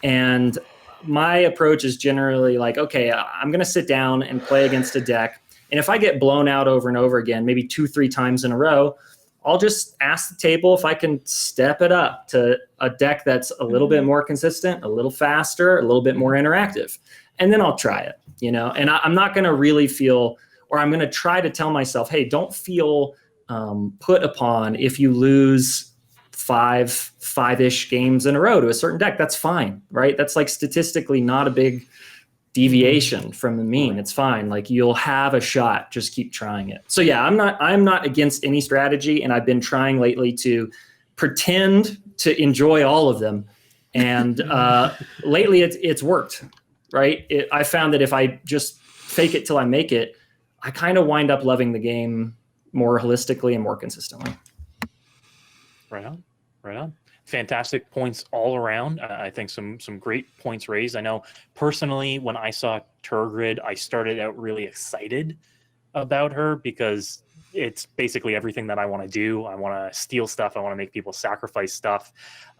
Speaker 4: And my approach is generally like, okay, I'm going to sit down and play against a deck. And if I get blown out over and over again, maybe 2-3 times in a row, I'll just ask the table if I can step it up to a deck that's a little bit more consistent, a little faster, a little bit more interactive. And then I'll try it, you know, and I'm not going to really feel, or I'm going to try to tell myself, hey, don't feel put upon if you lose five-ish games in a row to a certain deck. That's fine, right? That's like statistically not a big deviation from the mean. It's fine. Like you'll have a shot. Just keep trying it. So yeah, I'm not against any strategy, and I've been trying lately to pretend to enjoy all of them. And lately it's worked, right? I found that if I just fake it till I make it, I kind of wind up loving the game more holistically and more consistently.
Speaker 1: Right on. Fantastic points all around. I think some great points raised. I know personally, when I saw Turgid, I started out really excited about her because it's basically everything that I want to do. I want to steal stuff. I want to make people sacrifice stuff.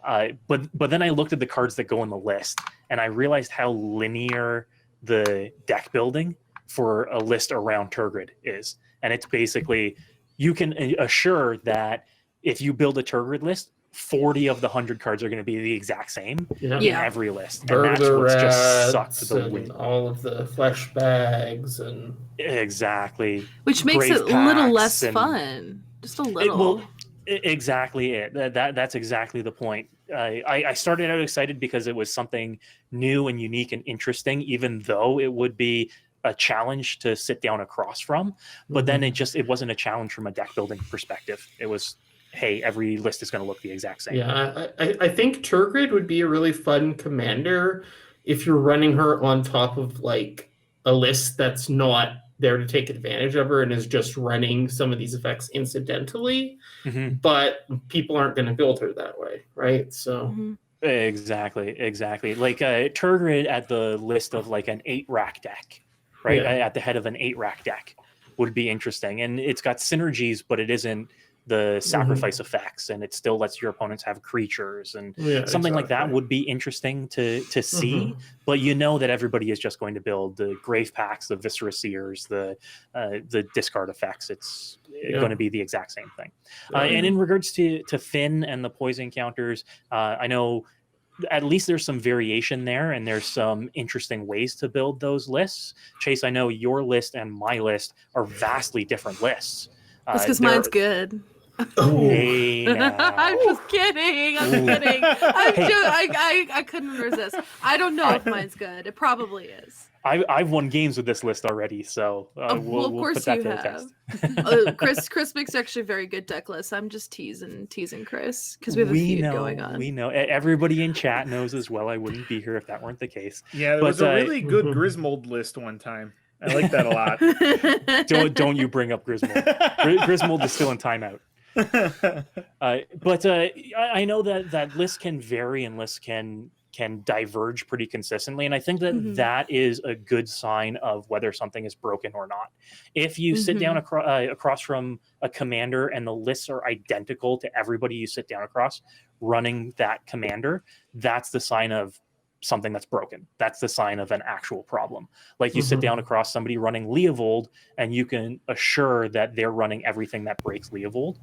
Speaker 1: But then I looked at the cards that go in the list, and I realized how linear the deck building for a list around Turgid is. And it's basically, you can assure that if you build a Turgid list, 40 of the 100 cards are going to be the exact same in every list. And that's what's just sucked the win.
Speaker 3: All of the flesh bags and
Speaker 1: exactly,
Speaker 2: which makes it a little less fun. Just a little.
Speaker 1: Exactly it. That's exactly the point. I started out excited because it was something new and unique and interesting, even though it would be a challenge to sit down across from. But then it wasn't a challenge from a deck building perspective. It was, hey, every list is going to look the exact same.
Speaker 3: Yeah, I think Turgid would be a really fun commander if you're running her on top of like a list that's not there to take advantage of her and is just running some of these effects incidentally. But people aren't going to build her that way, right? So
Speaker 1: exactly. Like Turgid at the list of like an 8-rack deck, right? At the head of an 8-rack deck would be interesting, and it's got synergies, but it isn't the sacrifice effects, and it still lets your opponents have creatures and something like that would be interesting to see. But you know that everybody is just going to build the grave packs, the viscera seers, the discard effects. It's going to be the exact same thing. And in regards to Finn and the poison counters, I know at least there's some variation there, and there's some interesting ways to build those lists. Chase, I know your list and my list are vastly different lists.
Speaker 2: That's because mine's good.
Speaker 1: Hey,
Speaker 2: I'm just kidding. I couldn't resist. I don't know if mine's good. It probably is.
Speaker 1: I've won games with this list already, so
Speaker 2: Well,
Speaker 1: we'll
Speaker 2: of course
Speaker 1: put that
Speaker 2: you
Speaker 1: to the
Speaker 2: have.
Speaker 1: test.
Speaker 2: Chris makes actually a very good deck list. I'm just teasing Chris because we have a feud going on.
Speaker 1: We know. Everybody in chat knows as well. I wouldn't be here if that weren't the case.
Speaker 5: Yeah, there
Speaker 1: But,
Speaker 5: was a really good Griswold list one time. I like that a lot.
Speaker 1: Don't you bring up Griswold. Griswold is still in timeout. But I know that lists can vary and lists can diverge pretty consistently, and I think that that is a good sign of whether something is broken or not. If you sit down across from a commander and the lists are identical to everybody you sit down across running that commander, that's the sign of something that's broken. That's the sign of an actual problem. Like you sit down across somebody running Leovold and you can assure that they're running everything that breaks Leovold.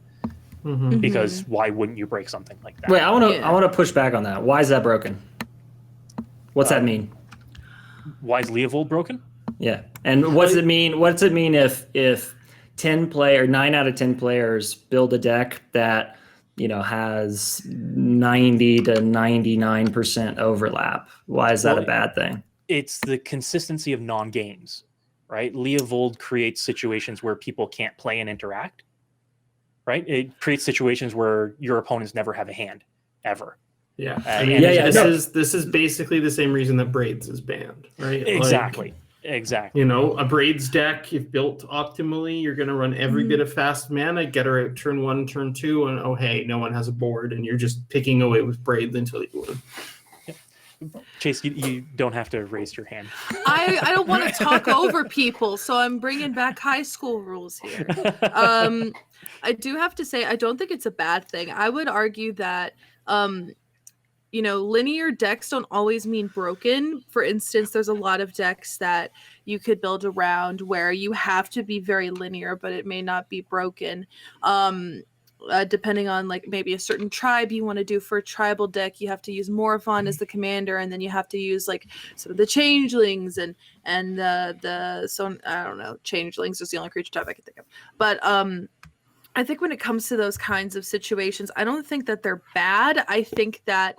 Speaker 1: Because why wouldn't you break something like that?
Speaker 4: Wait, I want to push back on that. Why is that broken? What's that mean?
Speaker 1: Why is Leovold broken?
Speaker 4: Yeah, and what does it mean? What does it mean if 9 out of 10 players build a deck that has 90 to 99% overlap? Why is that a bad thing?
Speaker 1: It's the consistency of non-games, right? Leovold creates situations where people can't play and interact. Right? It creates situations where your opponents never have a hand, ever.
Speaker 3: Yeah. This is basically the same reason that Braids is banned, right?
Speaker 1: Exactly.
Speaker 3: A Braids deck, if built optimally, you're going to run every bit of fast mana, get her at turn 1, turn 2, and oh, hey, no one has a board, and you're just picking away with Braids until you win.
Speaker 1: Chase, you don't have to raise your hand.
Speaker 2: I don't want to talk over people, so I'm bringing back high school rules here. I do have to say, I don't think it's a bad thing. I would argue that, linear decks don't always mean broken. For instance, there's a lot of decks that you could build around where you have to be very linear, but it may not be broken. Depending on like maybe a certain tribe you want to do for a tribal deck, you have to use Morophon as the commander, and then you have to use like sort of the changelings and so I don't know, changelings is the only creature type I can think of. But I think when it comes to those kinds of situations, I don't think that they're bad. I think that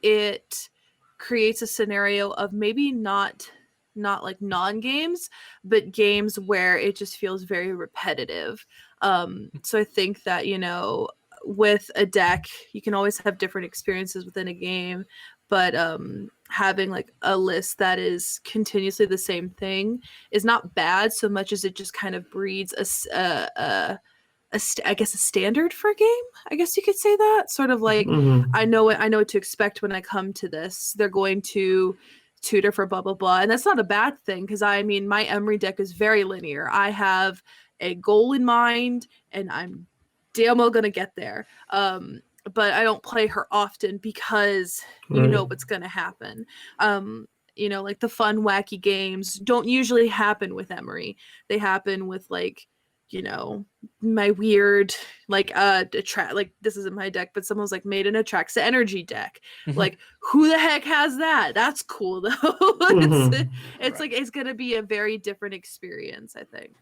Speaker 2: it creates a scenario of maybe not like non-games, but games where it just feels very repetitive. So I think that, with a deck, you can always have different experiences within a game, but having like a list that is continuously the same thing is not bad so much as it just kind of breeds a standard for a game. I guess you could say that sort of like, I know what to expect when I come to this. They're going to tutor for blah blah blah, and that's not a bad thing, because my Emery deck is very linear. I have a goal in mind and I'm damn well gonna get there, but I don't play her often because you know what's gonna happen. Like the fun wacky games don't usually happen with Emery. They happen with like my weird like this isn't my deck, but someone's like made an Atraxa energy deck. Like, who the heck has that? That's cool though. It's like it's gonna be a very different experience, I think.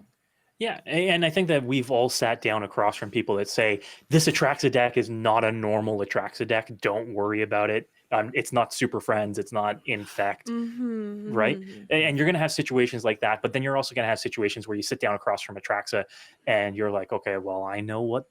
Speaker 1: Yeah, and I think that we've all sat down across from people that say this Atraxa deck is not a normal Atraxa deck. Don't worry about it. It's not Super Friends. It's not Infect, right? And you're going to have situations like that. But then you're also going to have situations where you sit down across from Atraxa and you're like, okay, well, I know what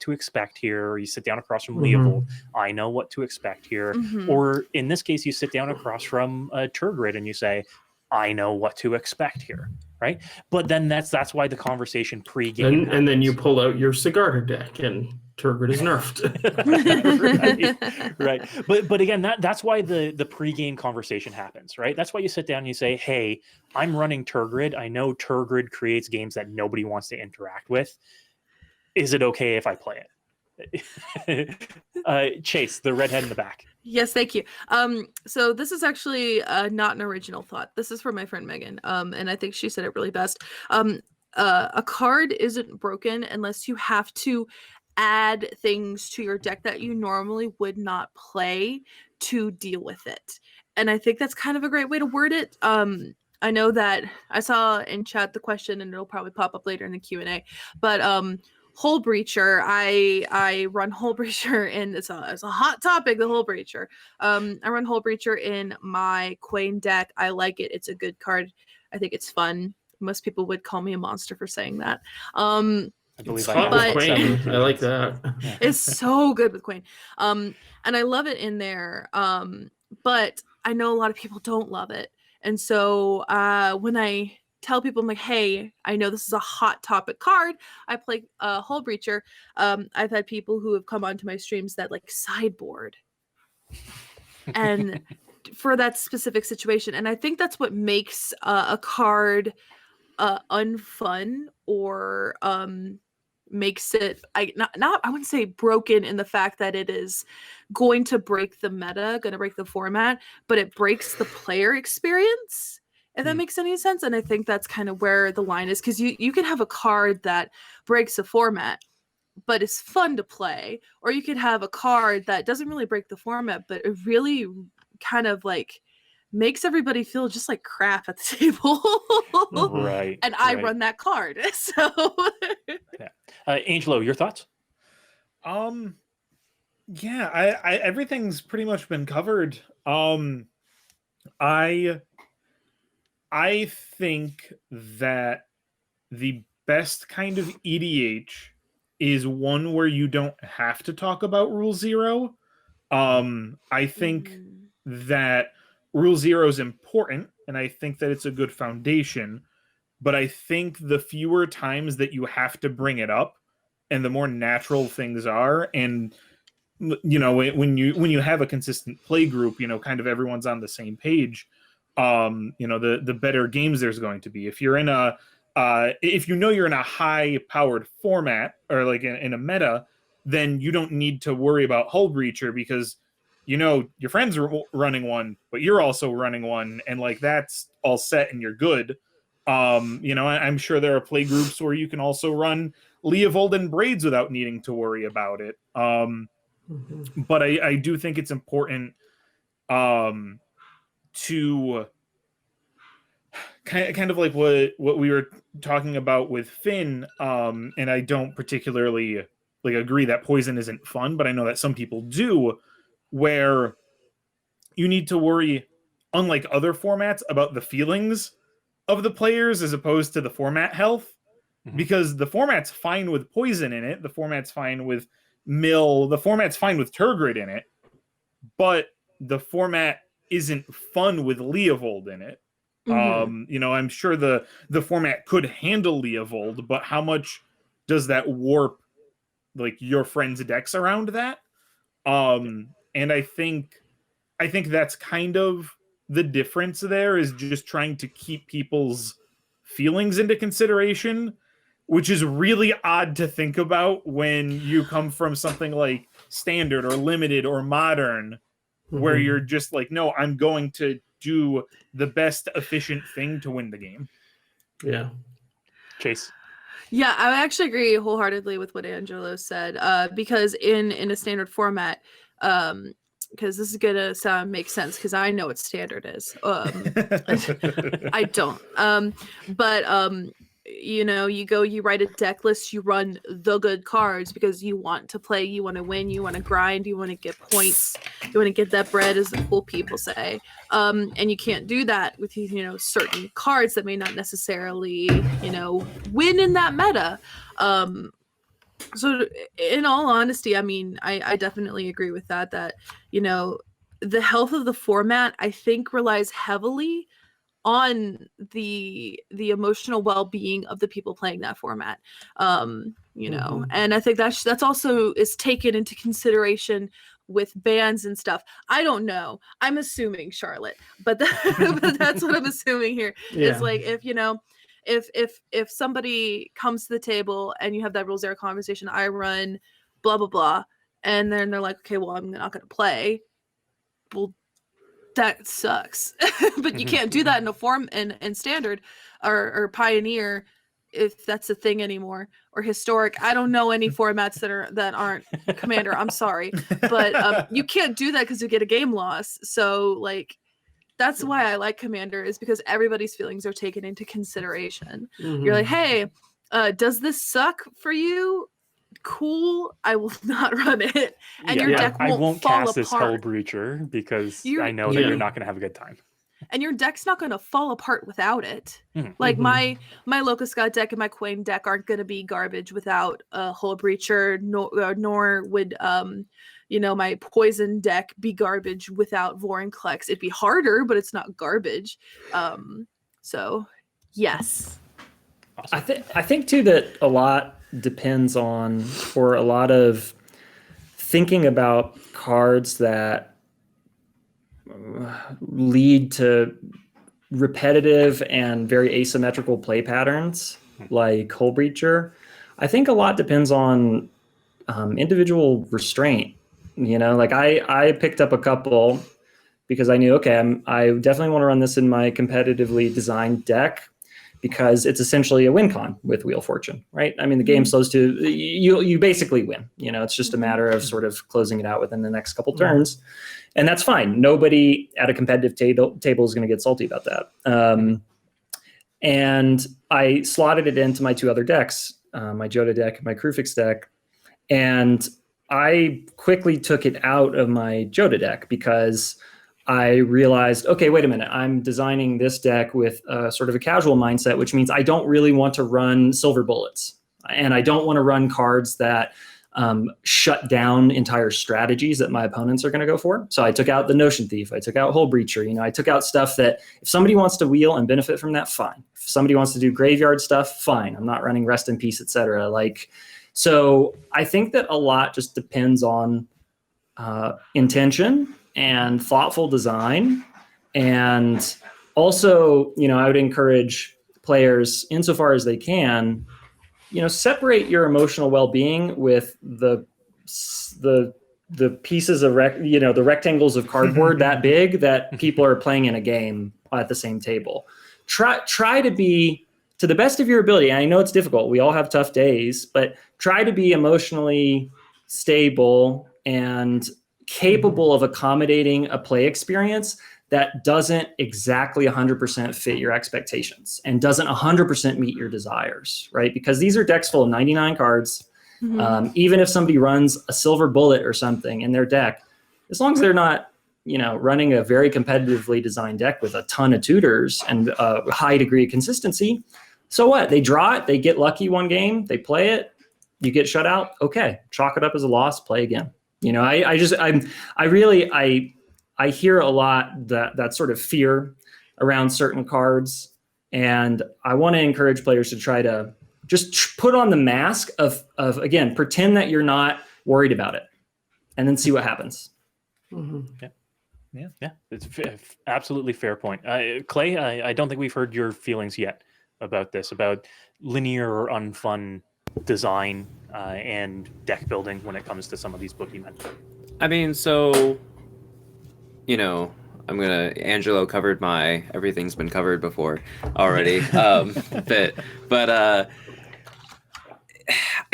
Speaker 1: to expect here. Or you sit down across from Leovold, I know what to expect here. Or in this case, you sit down across from Turgid and you say, I know what to expect here. Right, but then that's why the conversation pre-game
Speaker 3: and then you pull out your Sigarda deck and Turgid is nerfed.
Speaker 1: right. But again, that's why the pre-game conversation happens, right? That's why you sit down and you say, hey, I'm running Turgid. I know Turgid creates games that nobody wants to interact with. Is it okay if I play it? Chase, the redhead in the back.
Speaker 2: Yes, thank you. So this is actually not an original thought. This is from my friend Megan, and I think she said it really best. A card isn't broken unless you have to add things to your deck that you normally would not play to deal with it. And I think that's kind of a great way to word it. I know that I saw in chat the question, and it'll probably pop up later in the Q&A, but Hole Breacher. I run Hole Breacher in it's a hot topic, the Hole Breacher. I run Hole Breacher in my Quain deck. I like it. It's a good card. I think it's fun. Most people would call me a monster for saying that.
Speaker 1: I believe
Speaker 3: It's
Speaker 1: I
Speaker 3: hot
Speaker 1: have
Speaker 3: with
Speaker 1: several
Speaker 3: Quain. I like
Speaker 1: opinions.
Speaker 3: that.
Speaker 2: It's so good with Quain. And I love it in there. But I know a lot of people don't love it. And so when I tell people, I'm like, hey, I know this is a hot topic card. I play Hull Breacher. I've had people who have come onto my streams that like sideboard. And for that specific situation. And I think that's what makes a card unfun or makes it I wouldn't say broken in the fact that it is going to break the meta, going to break the format, but it breaks the player experience, if that makes any sense. And I think that's kind of where the line is, because you can have a card that breaks the format but it's fun to play, or you could have a card that doesn't really break the format but it really kind of like makes everybody feel just like crap at the table.
Speaker 1: Right.
Speaker 2: And I
Speaker 1: right.
Speaker 2: run that card. So
Speaker 1: Angelo, your thoughts?
Speaker 5: Yeah, I everything's pretty much been covered. I think that the best kind of EDH is one where you don't have to talk about Rule Zero. I think that Rule Zero is important, and I think that it's a good foundation. But I think the fewer times that you have to bring it up, and the more natural things are, and you know, when you have a consistent play group, you know, kind of everyone's on the same page, you know, the better games there's going to be. If you're in a if you know you're in a high powered format, or like in a meta, then you don't need to worry about Hull Breacher, because you know your friends are running one, but you're also running one, and like that's all set and you're good. You know, I'm sure there are play groups where you can also run Leovold and Braids without needing to worry about it. But I do think it's important to kind of like what we were talking about with Finn, and I don't particularly like agree that poison isn't fun, but I know that some people do, where you need to worry, unlike other formats, about the feelings of the players as opposed to the format health, because the format's fine with poison in it, the format's fine with mill, the format's fine with Turgid in it, but the format isn't fun with Leovold in it. You know, I'm sure the format could handle Leovold, but how much does that warp like your friends' decks around that? And I think that's kind of the difference there, is just trying to keep people's feelings into consideration, which is really odd to think about when you come from something like Standard or Limited or Modern, where you're just like, no, I'm going to do the best efficient thing to win the game.
Speaker 3: Yeah.
Speaker 1: Chase?
Speaker 2: Yeah, I actually agree wholeheartedly with what Angelo said, because in a standard format, because this is gonna make sense because I know what Standard is. I don't. But you know, you write a deck list, you run the good cards because you want to play, you want to win, you want to grind, you want to get points, you want to get that bread, as the cool people say. And you can't do that with, you know, certain cards that may not necessarily, you know, win in that meta. So in all honesty, I mean, I definitely agree with that, you know, the health of the format, I think, relies heavily on the emotional well-being of the people playing that format. You know, and I think that's also is taken into consideration with bans and stuff. I don't know. I'm assuming, Charlotte, but but that's what I'm assuming here.
Speaker 3: Yeah.
Speaker 2: It's like, if you know, if somebody comes to the table and you have that Rule Zero conversation, I run blah blah blah, and then they're like, okay, well, I'm not going to play. Well, that sucks. But you can't do that in a form in Standard or Pioneer, if that's a thing anymore, or Historic. I don't know any formats that aren't Commander. I'm sorry, but you can't do that because you get a game loss. So like, that's why I like Commander, is because everybody's feelings are taken into consideration. You're like, hey, does this suck for you? cool, I will not run it, and your
Speaker 3: Yeah,
Speaker 2: deck
Speaker 1: I
Speaker 2: won't
Speaker 1: won't
Speaker 2: fall
Speaker 1: cast this
Speaker 2: apart.
Speaker 1: Hellbreacher because
Speaker 2: You're-
Speaker 1: I know that
Speaker 3: Yeah.
Speaker 1: you're not going to have a good time.
Speaker 2: And your deck's not going to fall apart without it.
Speaker 1: Mhm.
Speaker 2: Like
Speaker 3: Mhm.
Speaker 2: my Locust God deck and my Quain deck aren't going to be garbage without a Hull Breacher, nor would my Poison deck be garbage without Vorinclex. It'd be harder, but it's not garbage. So yes.
Speaker 1: Awesome.
Speaker 4: I think too that a lot depends on, or a lot of thinking about cards that lead to repetitive and very asymmetrical play patterns, like Hull Breacher. I think a lot depends on individual restraint. Like I picked up a couple because I knew, okay, I definitely want to run this in my competitively designed deck because it's essentially a win con with Wheel Fortune, right? I mean, the game slows to, you basically win. It's just a matter of sort of closing it out within the next couple turns. And that's fine. Nobody at a competitive table is going to get salty about that. And I slotted it into my two other decks, my Joda deck and my Krufix deck. And I quickly took it out of my Joda deck because I realized, okay, wait a minute, I'm designing this deck with sort of a casual mindset, which means I don't really want to run silver bullets. And I don't want to run cards that shut down entire strategies that my opponents are going to go for. So I took out the Notion Thief. I took out Hull Breacher. I took out stuff that if somebody wants to wheel and benefit from that, fine. If somebody wants to do graveyard stuff, fine. I'm not running Rest in Peace, etc. So I think that a lot just depends on intention and thoughtful design. And also, I would encourage players, insofar as they can, separate your emotional well-being with the pieces of the rectangles of cardboard that big that people are playing in a game at the same table. Try to be, to the best of your ability, and I know it's difficult, we all have tough days, but try to be emotionally stable and capable of accommodating a play experience that doesn't exactly 100% fit your expectations and doesn't 100% meet your desires, right? Because these are decks full of 99 cards. Even if somebody runs a silver bullet or something in their deck, as long as they're not, running a very competitively designed deck with a ton of tutors and a high degree of consistency, so what? They draw it, they get lucky one game, they play it, you get shut out. Okay, chalk it up as a loss, play again. I hear a lot that sort of fear around certain cards, and I want to encourage players to try to just put on the mask of again, pretend that you're not worried about it, and then see what happens.
Speaker 1: Yeah, it's absolutely fair point. Clay, I don't think we've heard your feelings yet about this, about linear or unfun design and deck building when it comes to some of these boogeymen.
Speaker 6: I mean, so, Angelo covered my everything's been covered before already. But I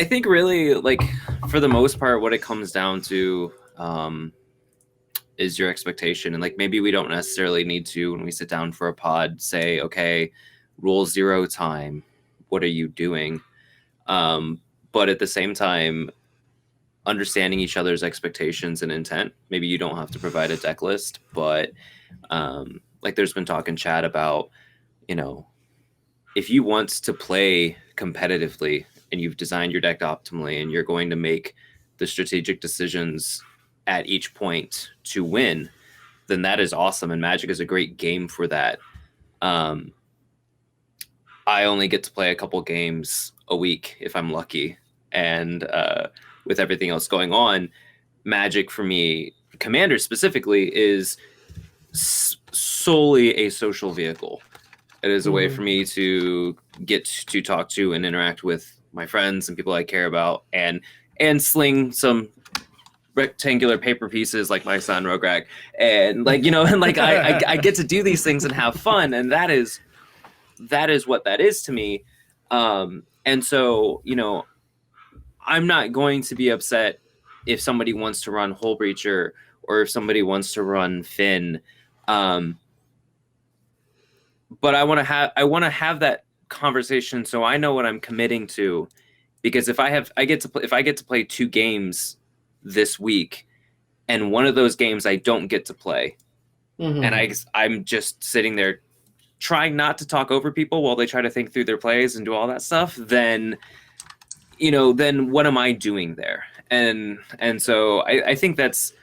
Speaker 6: think really, like, for the most part, what it comes down to is your expectation. And, like, maybe we don't necessarily need to, when we sit down for a pod, say, okay, rule 0 time, what are you doing? But at the same time, understanding each other's expectations and intent. Maybe you don't have to provide a deck list, but like there's been talk in chat about, if you want to play competitively and you've designed your deck optimally and you're going to make the strategic decisions at each point to win, then that is awesome. And Magic is a great game for that. I only get to play a couple games a week if I'm lucky. And with everything else going on, Magic for me, Commander specifically, is solely a social vehicle. It is a way for me to get to talk to and interact with my friends and people I care about, and sling some rectangular paper pieces like my son Rograg, and I get to do these things and have fun, and that is what that is to me. And so, I'm not going to be upset if somebody wants to run Hull Breacher or if somebody wants to run Finn. But I want to have that conversation so I know what I'm committing to, because if I get to play 2 games this week, and one of those games I don't get to play, and I'm just sitting there trying not to talk over people while they try to think through their plays and do all that stuff, then then what am I doing there? And so I think that's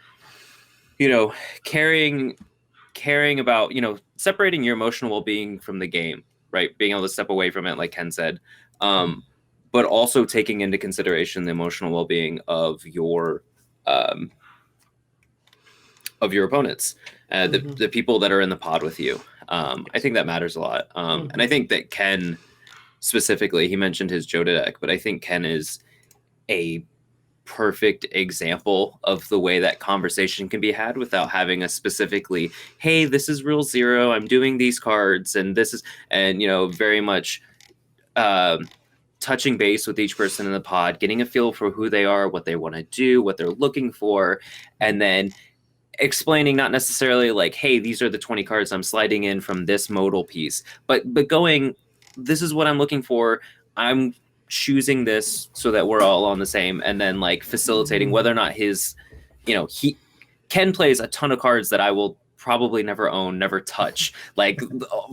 Speaker 6: caring about separating your emotional well-being from the game, right? Being able to step away from it, like Ken said, but also taking into consideration the emotional well-being of your opponents, the people that are in the pod with you. I think that matters a lot. And I think that Ken specifically, he mentioned his Joda deck, but I think Ken is a perfect example of the way that conversation can be had without having a specifically, hey, this is rule 0, I'm doing these cards, and this is, and very much touching base with each person in the pod, getting a feel for who they are, what they want to do, what they're looking for, and then explaining, not necessarily like, hey, these are the 20 cards I'm sliding in from this modal piece, but going, this is what I'm looking for, I'm choosing this so that we're all on the same, and then like facilitating whether or not his, Ken plays a ton of cards that I will probably never own, never touch, like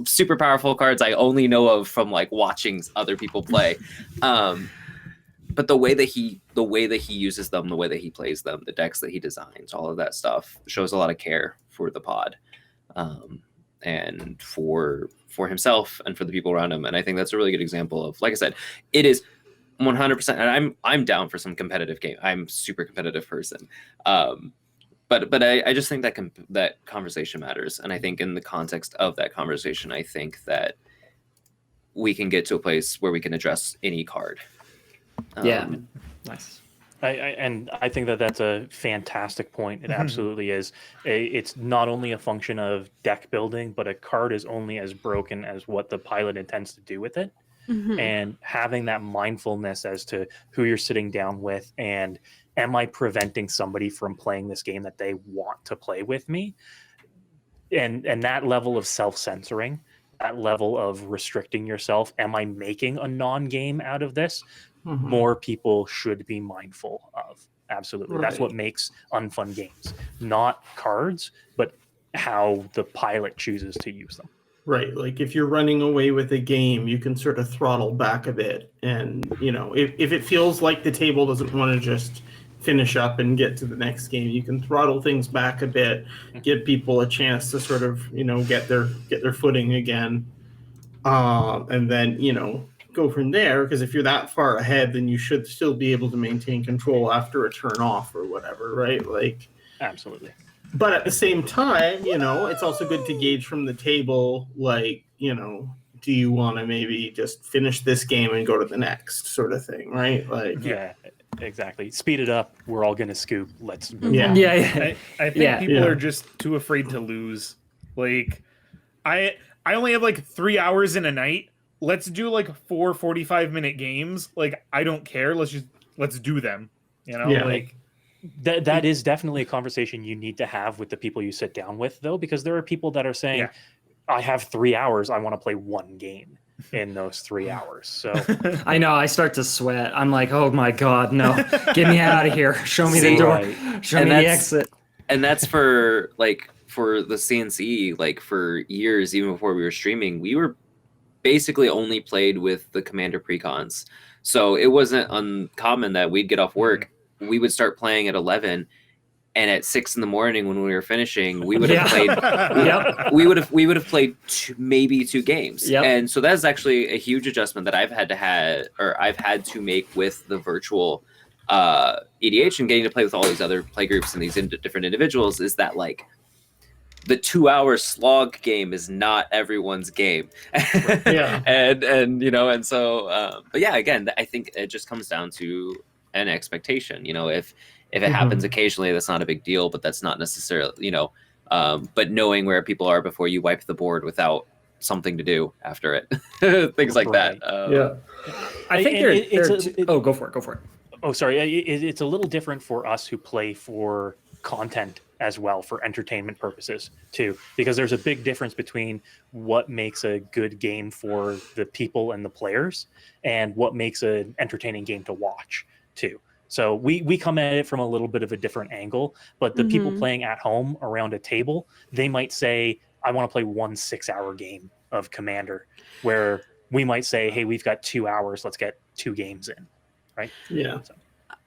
Speaker 6: super powerful cards I only know of from like watching other people play. But the way that he uses them, the way that he plays them, the decks that he designs, all of that stuff shows a lot of care for the pod, and for himself and for the people around him. And I think that's a really good example of, like I said, it is 100%. And I'm down for some competitive game. I'm a super competitive person. But I just think that that conversation matters. And I think in the context of that conversation, I think that we can get to a place where we can address any card.
Speaker 4: Nice.
Speaker 1: I think that that's a fantastic point. It absolutely is. It's not only a function of deck building, but a card is only as broken as what the pilot intends to do with it. And having that mindfulness as to who you're sitting down with, and am I preventing somebody from playing this game that they want to play with me? And that level of self-censoring, that level of restricting yourself, am I making a non-game out of this? More people should be mindful of. Absolutely. That's what makes unfun games. Not cards, but how the pilot chooses to use them.
Speaker 3: Right. Like if you're running away with a game, you can sort of throttle back a bit. And, if it feels like the table doesn't want to just finish up and get to the next game, you can throttle things back a bit, give people a chance to sort of, get their footing again. And then, go from there, because if you're that far ahead, then you should still be able to maintain control after a turn off or whatever, right? Like,
Speaker 1: absolutely.
Speaker 3: But at the same time, it's also good to gauge from the table, like, do you want to maybe just finish this game and go to the next sort of thing, right? Like,
Speaker 1: yeah, exactly. Speed it up. We're all gonna scoop. Let's move
Speaker 3: Yeah.
Speaker 1: on.
Speaker 5: I think people are just too afraid to lose. Like, I only have like 3 hours in a night. Let's do like 4 45-minute games. Like, I don't care. Let's do them. Like
Speaker 1: that is definitely a conversation you need to have with the people you sit down with, though, because there are people that are saying, I have 3 hours. I want to play one game in those 3 hours. So
Speaker 4: I know, I start to sweat. I'm like, oh my God, no, get me out of here. Show me the door. Show me the exit.
Speaker 6: And that's for the CNC, like for years, even before we were streaming, we were basically only played with the commander precons. So it wasn't uncommon that we'd get off work, we would start playing at 11, and at 6 a.m. when we were finishing, we would have played. We would have played maybe 2 games. And so that's actually a huge adjustment that I've had to make with the virtual EDH and getting to play with all these other play groups and these different individuals, is that like the 2-hour slog game is not everyone's game. And so but yeah, again, I think it just comes down to an expectation. If it happens occasionally, that's not a big deal, but that's not necessarily, but knowing where people are before you wipe the board without something to do after it, things like that.
Speaker 4: I think go for it.
Speaker 1: Oh, sorry. It's a little different for us who play for content as well for entertainment purposes too, because there's a big difference between what makes a good game for the people and the players and what makes an entertaining game to watch too. So we come at it from a little bit of a different angle, but the people playing at home around a table, they might say, I want to play 1 6-hour game of Commander, where we might say, hey, we've got 2 hours, let's get 2 games in, right?
Speaker 3: Yeah.
Speaker 1: So,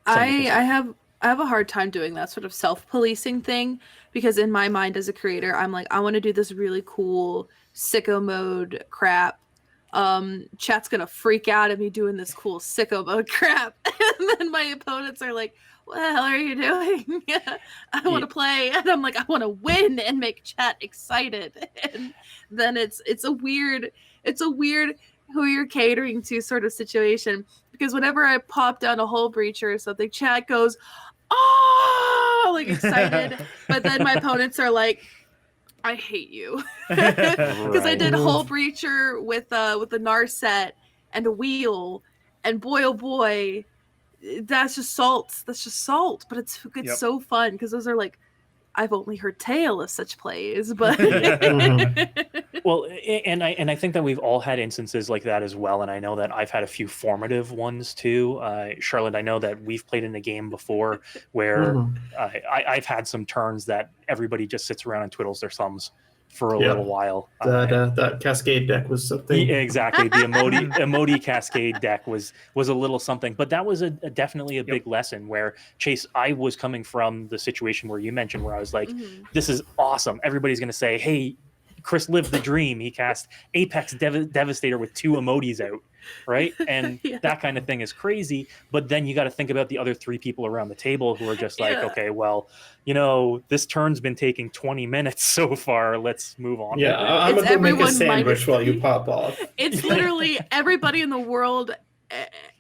Speaker 2: I have a hard time doing that sort of self-policing thing, because in my mind as a creator, I'm like, I want to do this really cool sicko mode crap. Chat's gonna freak out at me doing this cool sicko mode crap, and then my opponents are like, what the hell are you doing? I want to play, and I'm like, I want to win and make chat excited. And then it's a weird who you're catering to sort of situation, because whenever I pop down a Hull Breacher or something, chat goes, oh, like excited, but then my opponents are like, I hate you, because I did Hull Breacher with the Narset and a wheel, and boy oh boy, that's just salt. That's just salt, but it's so fun, because those are like, I've only heard tale of such plays, but
Speaker 1: well, and I think that we've all had instances like that as well, and I know that I've had a few formative ones too. Charlotte, I know that we've played in a game before where I've had some turns that everybody just sits around and twiddles their thumbs for a little while.
Speaker 3: That Cascade deck was something.
Speaker 1: Yeah, exactly. The emoji Cascade deck was a little something, but that was definitely a big lesson where, Chase, I was coming from the situation where you mentioned, where I was like, this is awesome. Everybody's going to say, hey, Chris lived the dream. He cast Apex Devastator with 2 emojis out, right? And that kind of thing is crazy. But then you got to think about the other 3 people around the table who are just like, okay, well, this turn's been taking 20 minutes so far. Let's move on.
Speaker 3: Yeah, I'm going to make a sandwich while you pop off.
Speaker 2: It's literally everybody in the world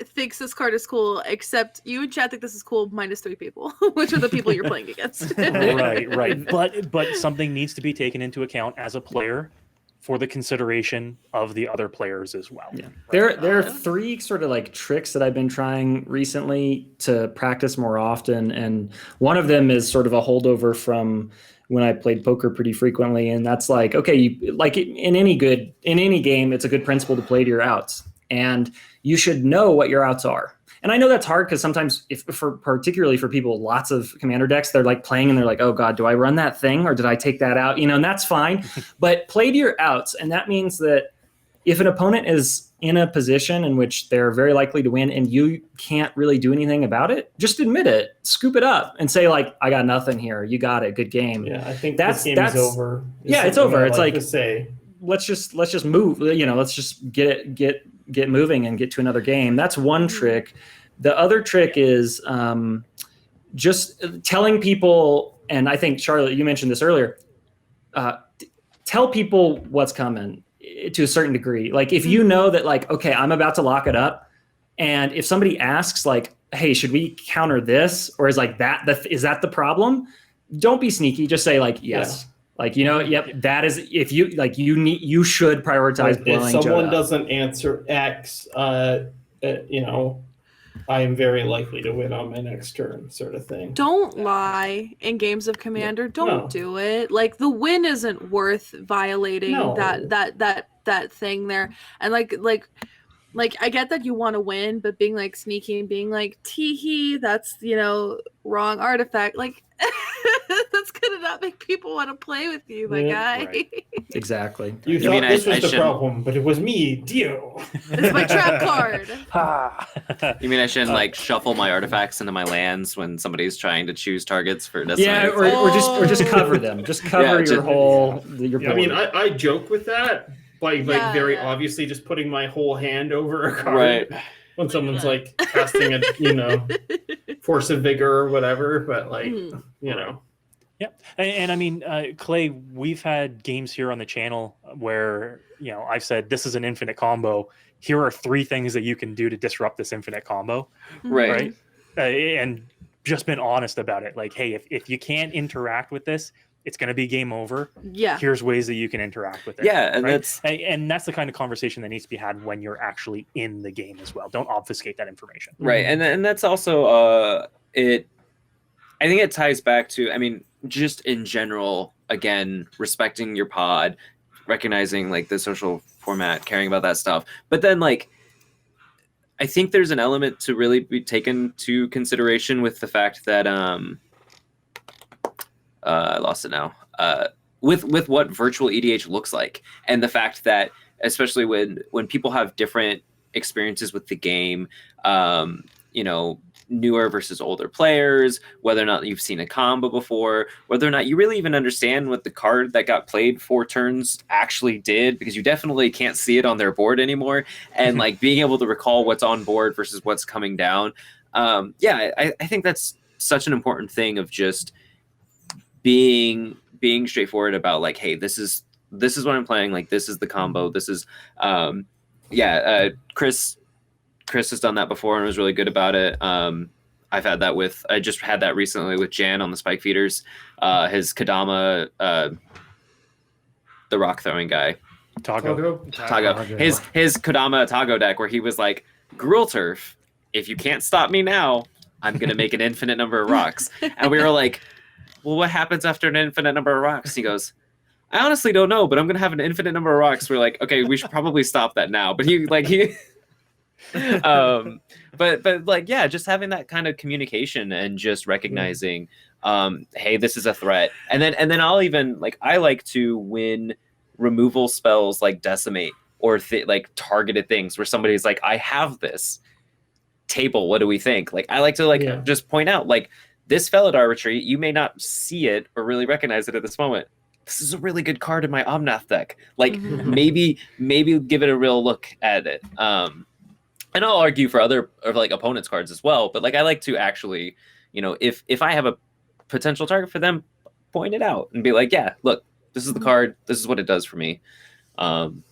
Speaker 2: thinks this card is cool, except you and chat think this is cool, minus 3 people, which are the people you're playing against.
Speaker 1: right. But something needs to be taken into account as a player for the consideration of the other players as well.
Speaker 4: Yeah. There are 3 sort of like tricks that I've been trying recently to practice more often, and one of them is sort of a holdover from when I played poker pretty frequently, and that's like, okay, like in any game, it's a good principle to play to your outs, and you should know what your outs are. And I know that's hard because sometimes, particularly for people with lots of commander decks, they're like playing and they're like, oh God, do I run that thing or did I take that out? And that's fine. But play to your outs. And that means that if an opponent is in a position in which they're very likely to win and you can't really do anything about it, just admit it, scoop it up and say like, I got nothing here. You got it. Good game.
Speaker 3: Yeah, I think this game is over.
Speaker 4: It's over. It's like
Speaker 3: to say,
Speaker 4: let's just move, let's just get moving and get to another game. That's one trick. The other trick is just telling people, and I think, Charlotte, you mentioned this earlier, tell people what's coming to a certain degree. Like if you know that like, okay, I'm about to lock it up, and if somebody asks like, hey, should we counter this? Or is like is that the problem? Don't be sneaky. Just say like, yes. Yeah. Like, yep, that is, if you like, you should prioritize blowing.
Speaker 3: If someone doesn't answer X, I am very likely to win on my next turn, sort of thing.
Speaker 2: Don't lie in games of Commander. Don't do it. Like the win isn't worth violating that thing there. And like I get that you want to win, but being like sneaky and being like tee-hee, that's wrong artifact. Like that's gonna not make people want to play with you, my guy.
Speaker 4: Right. Exactly.
Speaker 3: You thought this was the problem, but it was me, Dio.
Speaker 2: It's my trap card.
Speaker 6: You mean I shouldn't like shuffle my artifacts into my lands when somebody's trying to choose targets for this?
Speaker 4: Yeah, or just cover them. Just cover your whole your board.
Speaker 3: I mean, I joke with that by very obviously just putting my whole hand over a card.
Speaker 6: Right.
Speaker 3: When someone's like casting a force of vigor or whatever, but like
Speaker 1: Yeah, and I mean, Clay, we've had games here on the channel where I've said this is an infinite combo. Here are 3 things that you can do to disrupt this infinite combo, right? And just been honest about it. Like, hey, if you can't interact with this, it's going to be game over.
Speaker 2: Yeah.
Speaker 1: Here's ways that you can interact with it.
Speaker 6: Yeah, and
Speaker 1: that's the kind of conversation that needs to be had when you're actually in the game as well. Don't obfuscate that information.
Speaker 6: Right, and that's also it. I think it ties back to. I mean, just in general, again, respecting your pod, recognizing like the social format, caring about that stuff. But then like I think there's an element to really be taken to consideration with the fact that I lost it now. With what virtual EDH looks like, and the fact that especially when people have different experiences with the game, you know, newer versus older players, whether or not you've seen a combo before, whether or not you really even understand what the card that got played 4 turns actually did, because you definitely can't see it on their board anymore, and like being able to recall what's on board versus what's coming down. I think that's such an important thing of just being straightforward about like, hey, this is what I'm playing, like this is the combo, this is Chris has done that before and was really good about it. I just had that recently with Jan on the Spike Feeders. His Kadama, the rock throwing guy.
Speaker 1: Tago.
Speaker 6: His Kodama Tago deck where he was like, Gruul Turf, if you can't stop me now, I'm going to make an infinite number of rocks. And we were like, well, what happens after an infinite number of rocks? He goes, I honestly don't know, but I'm going to have an infinite number of rocks. We're like, okay, we should probably stop that now. But he but like, yeah, just having that kind of communication and just recognizing, hey, this is a threat. And then I'll even like, I like to win removal spells like Decimate or like targeted things where somebody's like, I have this table, what do we think? Like, I like to just point out like, this Felidar retreat, you may not see it or really recognize it at this moment. This is a really good card in my Omnath deck. Like maybe give it a real look at it. And I'll argue for other like opponents' cards as well. But like I like to actually, you know, if I have a potential target for them, point it out and be like, yeah, look, this is the card. This is what it does for me. And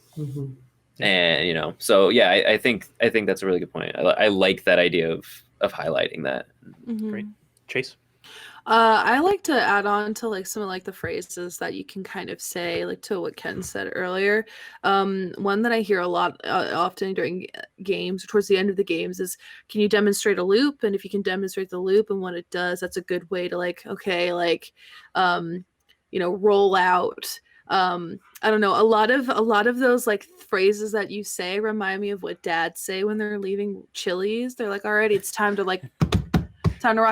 Speaker 6: you know, so yeah, I think that's a really good point. I like that idea of highlighting that.
Speaker 1: Great. Chase?
Speaker 2: I like to add on to like some of like the phrases that you can kind of say, like to what Ken said earlier. One that I hear a lot often during games, towards the end of the games, is can you demonstrate a loop? And if you can demonstrate the loop and what it does, that's a good way to like, okay, like, you know, roll out. I don't know. A lot of those like phrases that you say remind me of what dads say when they're leaving Chili's. They're like, alrighty, it's time to rock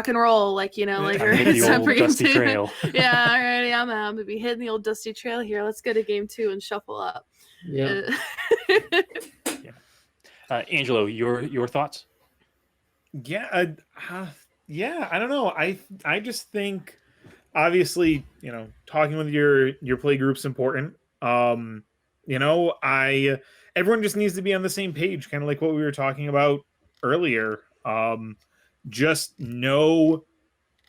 Speaker 2: and roll, like, you know, like
Speaker 1: the old dusty trail.
Speaker 2: Yeah, alrighty, I'm gonna be hitting the old dusty trail here. Let's go to game 2 and shuffle up.
Speaker 3: Yeah.
Speaker 1: Angelo, your thoughts?
Speaker 5: Yeah, I don't know. I just think, obviously, you know, talking with your play group's important. You know, everyone just needs to be on the same page, kind of like what we were talking about earlier. Just know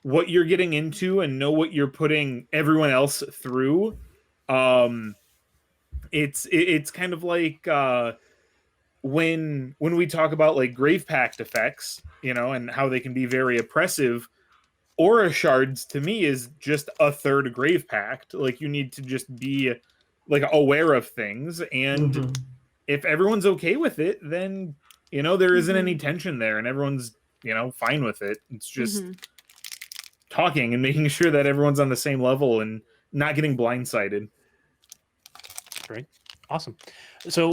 Speaker 5: what you're getting into and know what you're putting everyone else through. It's kind of like when we talk about like Grave Pact effects, you know, and how they can be very oppressive. Aura Shards to me is just a third Grave Pact. Like, you need to just be like aware of things, and if everyone's okay with it, then, you know, there isn't any tension there and everyone's, you know, fine with it. It's just talking and making sure that everyone's on the same level and not getting blindsided.
Speaker 1: Great. Awesome. So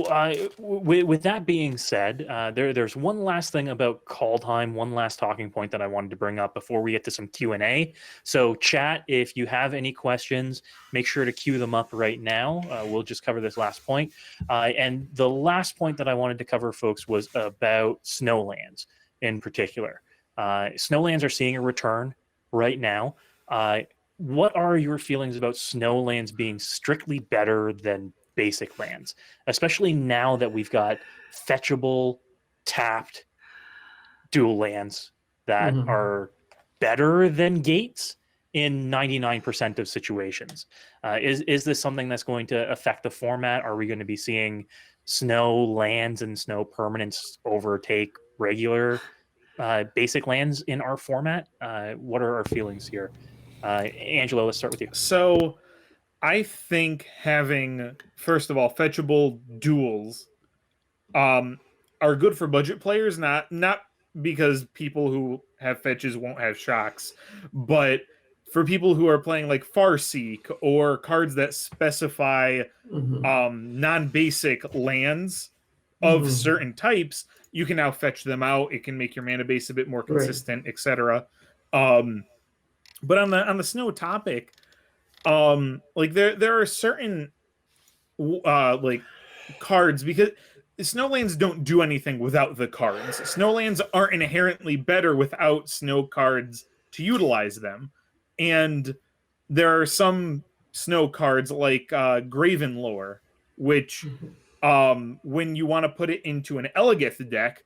Speaker 1: with that being said, there's one last thing about Kaldheim, one last talking point that I wanted to bring up before we get to some Q&A. So chat, if you have any questions, make sure to queue them up right now. We'll just cover this last point. And the last point that I wanted to cover, folks, was about Snowlands in particular. Snowlands are seeing a return right now. What are your feelings about Snowlands being strictly better than basic lands, especially now that we've got fetchable, tapped dual lands that are better than gates in 99% of situations? Is this something that's going to affect the format? Are we going to be seeing snow lands and snow permanents overtake regular basic lands in our format? What are our feelings here? Angelo, let's start with you.
Speaker 5: So I think having, first of all, fetchable duels are good for budget players, not because people who have fetches won't have shocks, but for people who are playing like Farseek or cards that specify non-basic lands of certain types, you can now fetch them out. It can make your mana base a bit more consistent, etc. But on the snow topic, like there are certain like cards, because snowlands don't do anything without the cards. Snowlands aren't inherently better without snow cards to utilize them. And there are some snow cards like Graven Lore, which when you want to put it into an Elegith deck,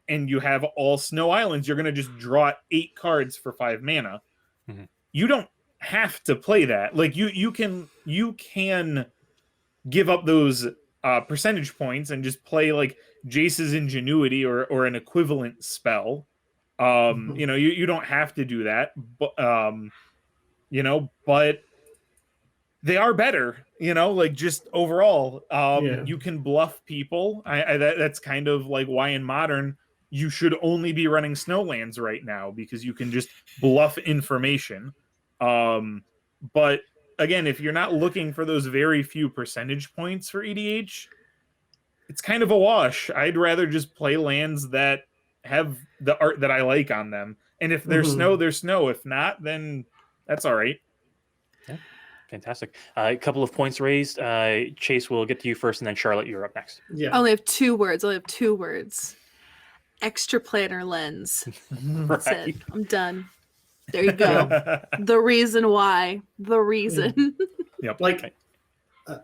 Speaker 5: and you have all snow islands, you're going to just draw 8 cards for 5 mana. You don't have to play that. Like you can give up those percentage points and just play like Jace's Ingenuity or an equivalent spell. You know, you don't have to do that, but you know, but they are better, you know, like just overall. You can bluff people. That's kind of like why in Modern you should only be running Snowlands right now, because you can just bluff information. But again, if you're not looking for those very few percentage points for EDH, it's kind of a wash. I'd rather just play lands that have the art that I like on them. And if there's snow, there's snow. If not, then that's all right.
Speaker 1: Yeah, fantastic. A couple of points raised. Chase, we'll get to you first, and then Charlotte, you're up next.
Speaker 2: I only have 2 words. Extra planner lens. That's it. I'm done. There you go. The reason why. The reason.
Speaker 5: Yep.
Speaker 3: Like,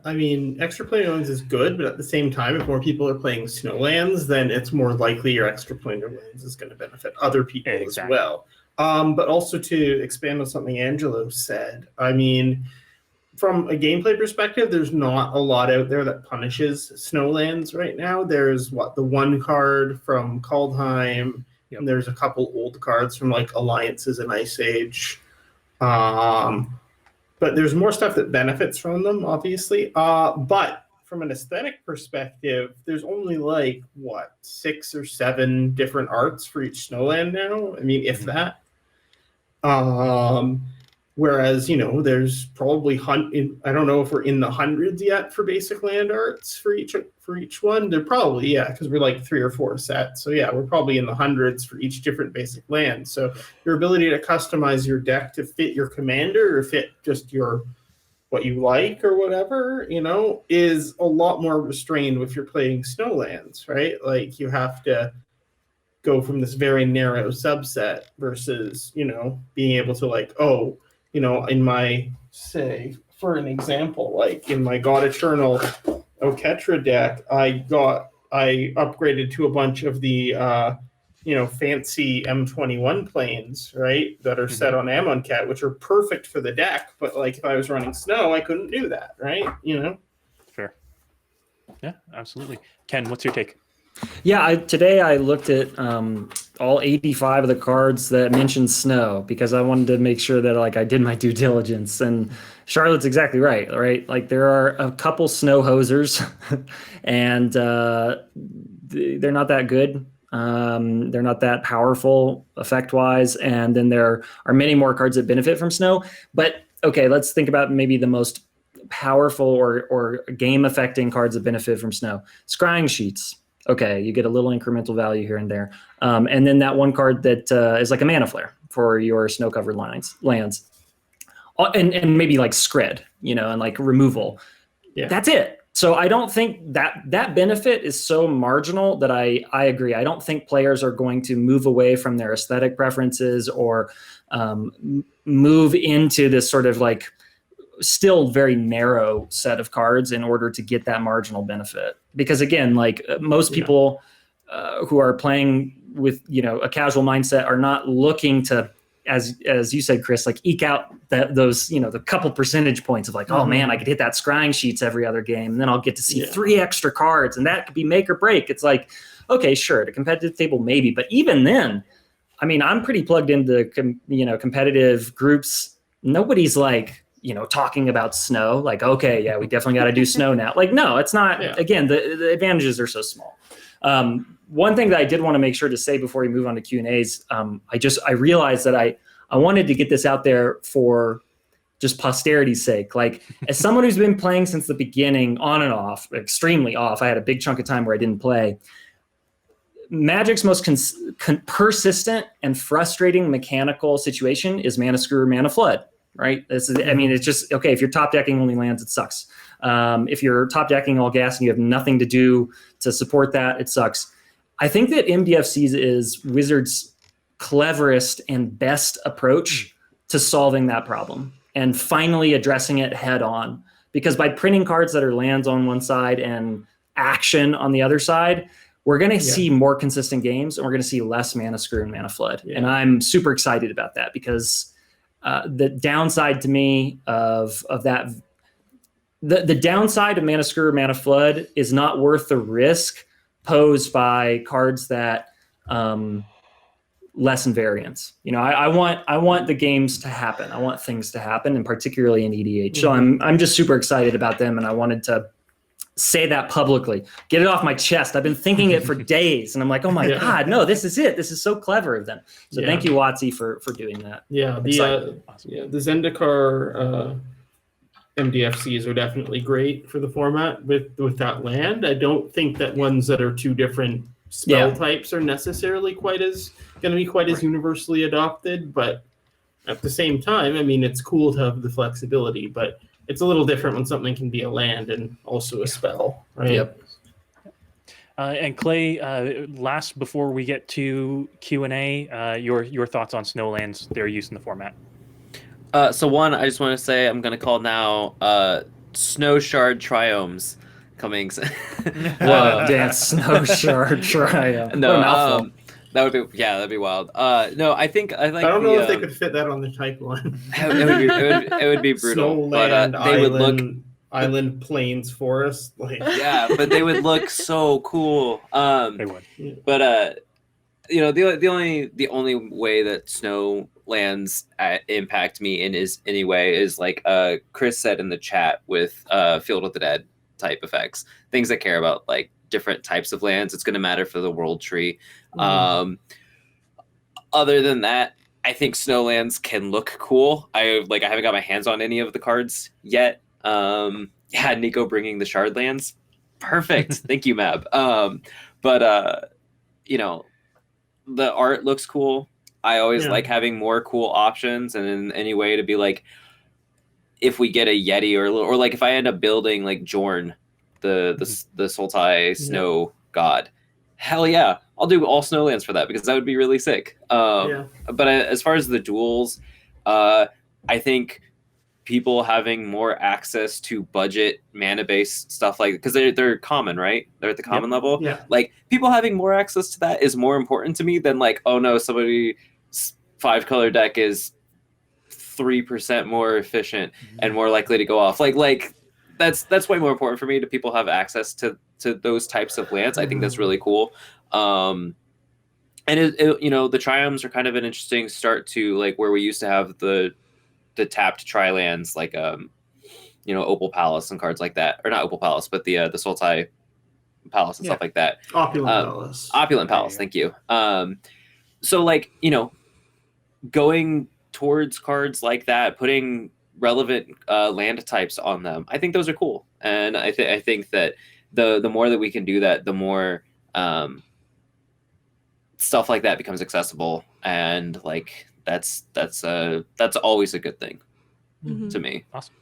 Speaker 3: I mean, extra planar lands is good, but at the same time, if more people are playing snowlands, then it's more likely your extra planar lands is going to benefit other people as well. But also to expand on something Angelo said, I mean, from a gameplay perspective, there's not a lot out there that punishes snowlands right now. There's the 1 card from Kaldheim, and there's a couple old cards from like Alliances and Ice Age. But there's more stuff that benefits from them, obviously. But from an aesthetic perspective, there's only like 6 or 7 different arts for each snowland now. I mean, if that. Whereas, you know, there's probably I don't know if we're in the hundreds yet for basic land arts for each one. They're probably, because we're like 3 or 4 sets. So yeah, we're probably in the hundreds for each different basic land. So your ability to customize your deck to fit your commander or fit just what you like or whatever, you know, is a lot more restrained if you're playing snowlands, right? Like you have to go from this very narrow subset versus, you know, being able to like, you know, in my, say, for an example, like in my God Eternal Oketra deck, I upgraded to a bunch of the, you know, fancy M21 planes, right, that are set on Amonkhet, which are perfect for the deck. But like if I was running snow, I couldn't do that, right? You know?
Speaker 1: Fair. Yeah, absolutely. Ken, what's your take?
Speaker 4: Yeah, today I looked at all 85 of the cards that mentioned snow because I wanted to make sure that like I did my due diligence. And Charlotte's exactly right? Like there are a couple snow hosers, and they're not that good. They're not that powerful effect-wise, and then there are many more cards that benefit from snow. But okay, let's think about maybe the most powerful or game-affecting cards that benefit from snow. Scrying Sheets. Okay, you get a little incremental value here and there. And then that one card that is like a Mana Flare for your snow-covered lands. And maybe like Scred, you know, and like removal. Yeah. That's it. So I don't think that benefit is so marginal that I agree. I don't think players are going to move away from their aesthetic preferences or move into this sort of like still very narrow set of cards in order to get that marginal benefit. Because again, like most people who are playing with, you know, a casual mindset are not looking to, as you said, Chris, like eke out those, you know, the couple percentage points of like, oh man, I could hit that Scrying Sheets every other game, and then I'll get to see 3 extra cards, and that could be make or break. It's like, okay, sure, at a competitive table maybe, but even then, I mean, I'm pretty plugged into competitive groups. Nobody's like, you know, talking about snow, like, okay, yeah, we definitely got to do snow now. Like, no, it's not. Yeah. Again, the advantages are so small. One thing that I did want to make sure to say before we move on to Q&As, I realized that I wanted to get this out there for just posterity's sake. Like, as someone who's been playing since the beginning, on and off, extremely off, I had a big chunk of time where I didn't play. Magic's most persistent and frustrating mechanical situation is Mana Screw or Mana Flood, right? I mean, it's just, okay, if you're top decking only lands, it sucks. If you're top decking all gas and you have nothing to do to support that, it sucks. I think that MDFCs is Wizards' cleverest and best approach to solving that problem and finally addressing it head on. Because by printing cards that are lands on one side and action on the other side, we're going to see more consistent games, and we're going to see less Mana Screw and Mana Flood. Yeah. And I'm super excited about that, because the downside to me of that, the downside of Mana Screw or Mana Flood is not worth the risk posed by cards that lessen variance. You know, I want the games to happen. I want things to happen, and particularly in EDH. So I'm just super excited about them, and I wanted to say that publicly, get it off my chest. I've been thinking it for days, and I'm like, oh my God, no, this is it. This is so clever of them. So thank you, WotC, for doing that.
Speaker 3: Yeah, the Zendikar MDFCs are definitely great for the format with that land. I don't think that ones that are two different spell types are necessarily going to be quite as universally adopted, but at the same time, I mean, it's cool to have the flexibility, but it's a little different when something can be a land and also a spell, right?
Speaker 4: Yep.
Speaker 1: And Clay, last before we get to Q&A, your thoughts on Snowlands, their use in the format.
Speaker 6: So one, I just want to say I'm going to call now Snow Shard Triomes coming.
Speaker 4: Whoa, damn, Snow Shard Triome.
Speaker 6: No, that'd be wild. No, I like.
Speaker 3: I don't know if they could fit that on the type line.
Speaker 6: it would be brutal.
Speaker 3: Snowland,
Speaker 6: but they would look
Speaker 3: island, plains, forest. Like.
Speaker 6: Yeah, but they would look so cool.
Speaker 1: They would.
Speaker 6: But you know, the only way that Snowlands impact me in any way is like Chris said in the chat with Field of the Dead type effects, things that care about like different types of lands. It's going to matter for the world tree. Other than that, I think Snowlands can look cool. I haven't got my hands on any of the cards yet. Nico bringing the shard lands, perfect. Thank you, Mab. But you know, the art looks cool. I always like having more cool options, and in any way to be like, if we get a Yeti or like if I end up building like Jorn, the Sultai Snow God, hell yeah, I'll do all Snowlands for that, because that would be really sick. But as far as the duels, I think people having more access to budget mana based stuff, like, because they're common, right? They're at the common level.
Speaker 3: Yeah.
Speaker 6: Like, people having more access to that is more important to me than like, oh no, somebody's 5-color deck is 3% more efficient and more likely to go off. Like that's way more important for me, to people have access to those types of lands. I think that's really cool. And it you know, the Triomes are kind of an interesting start to like where we used to have the tapped tri-lands, like you know, Opal Palace and cards like that, or not Opal Palace, but the Sultai Palace and stuff like that. Opulent Palace. Thank you. So like, you know, going towards cards like that, putting relevant land types on them, I think those are cool. And I think that the more that we can do that, the more stuff like that becomes accessible, and like that's always a good thing to me.
Speaker 1: Awesome.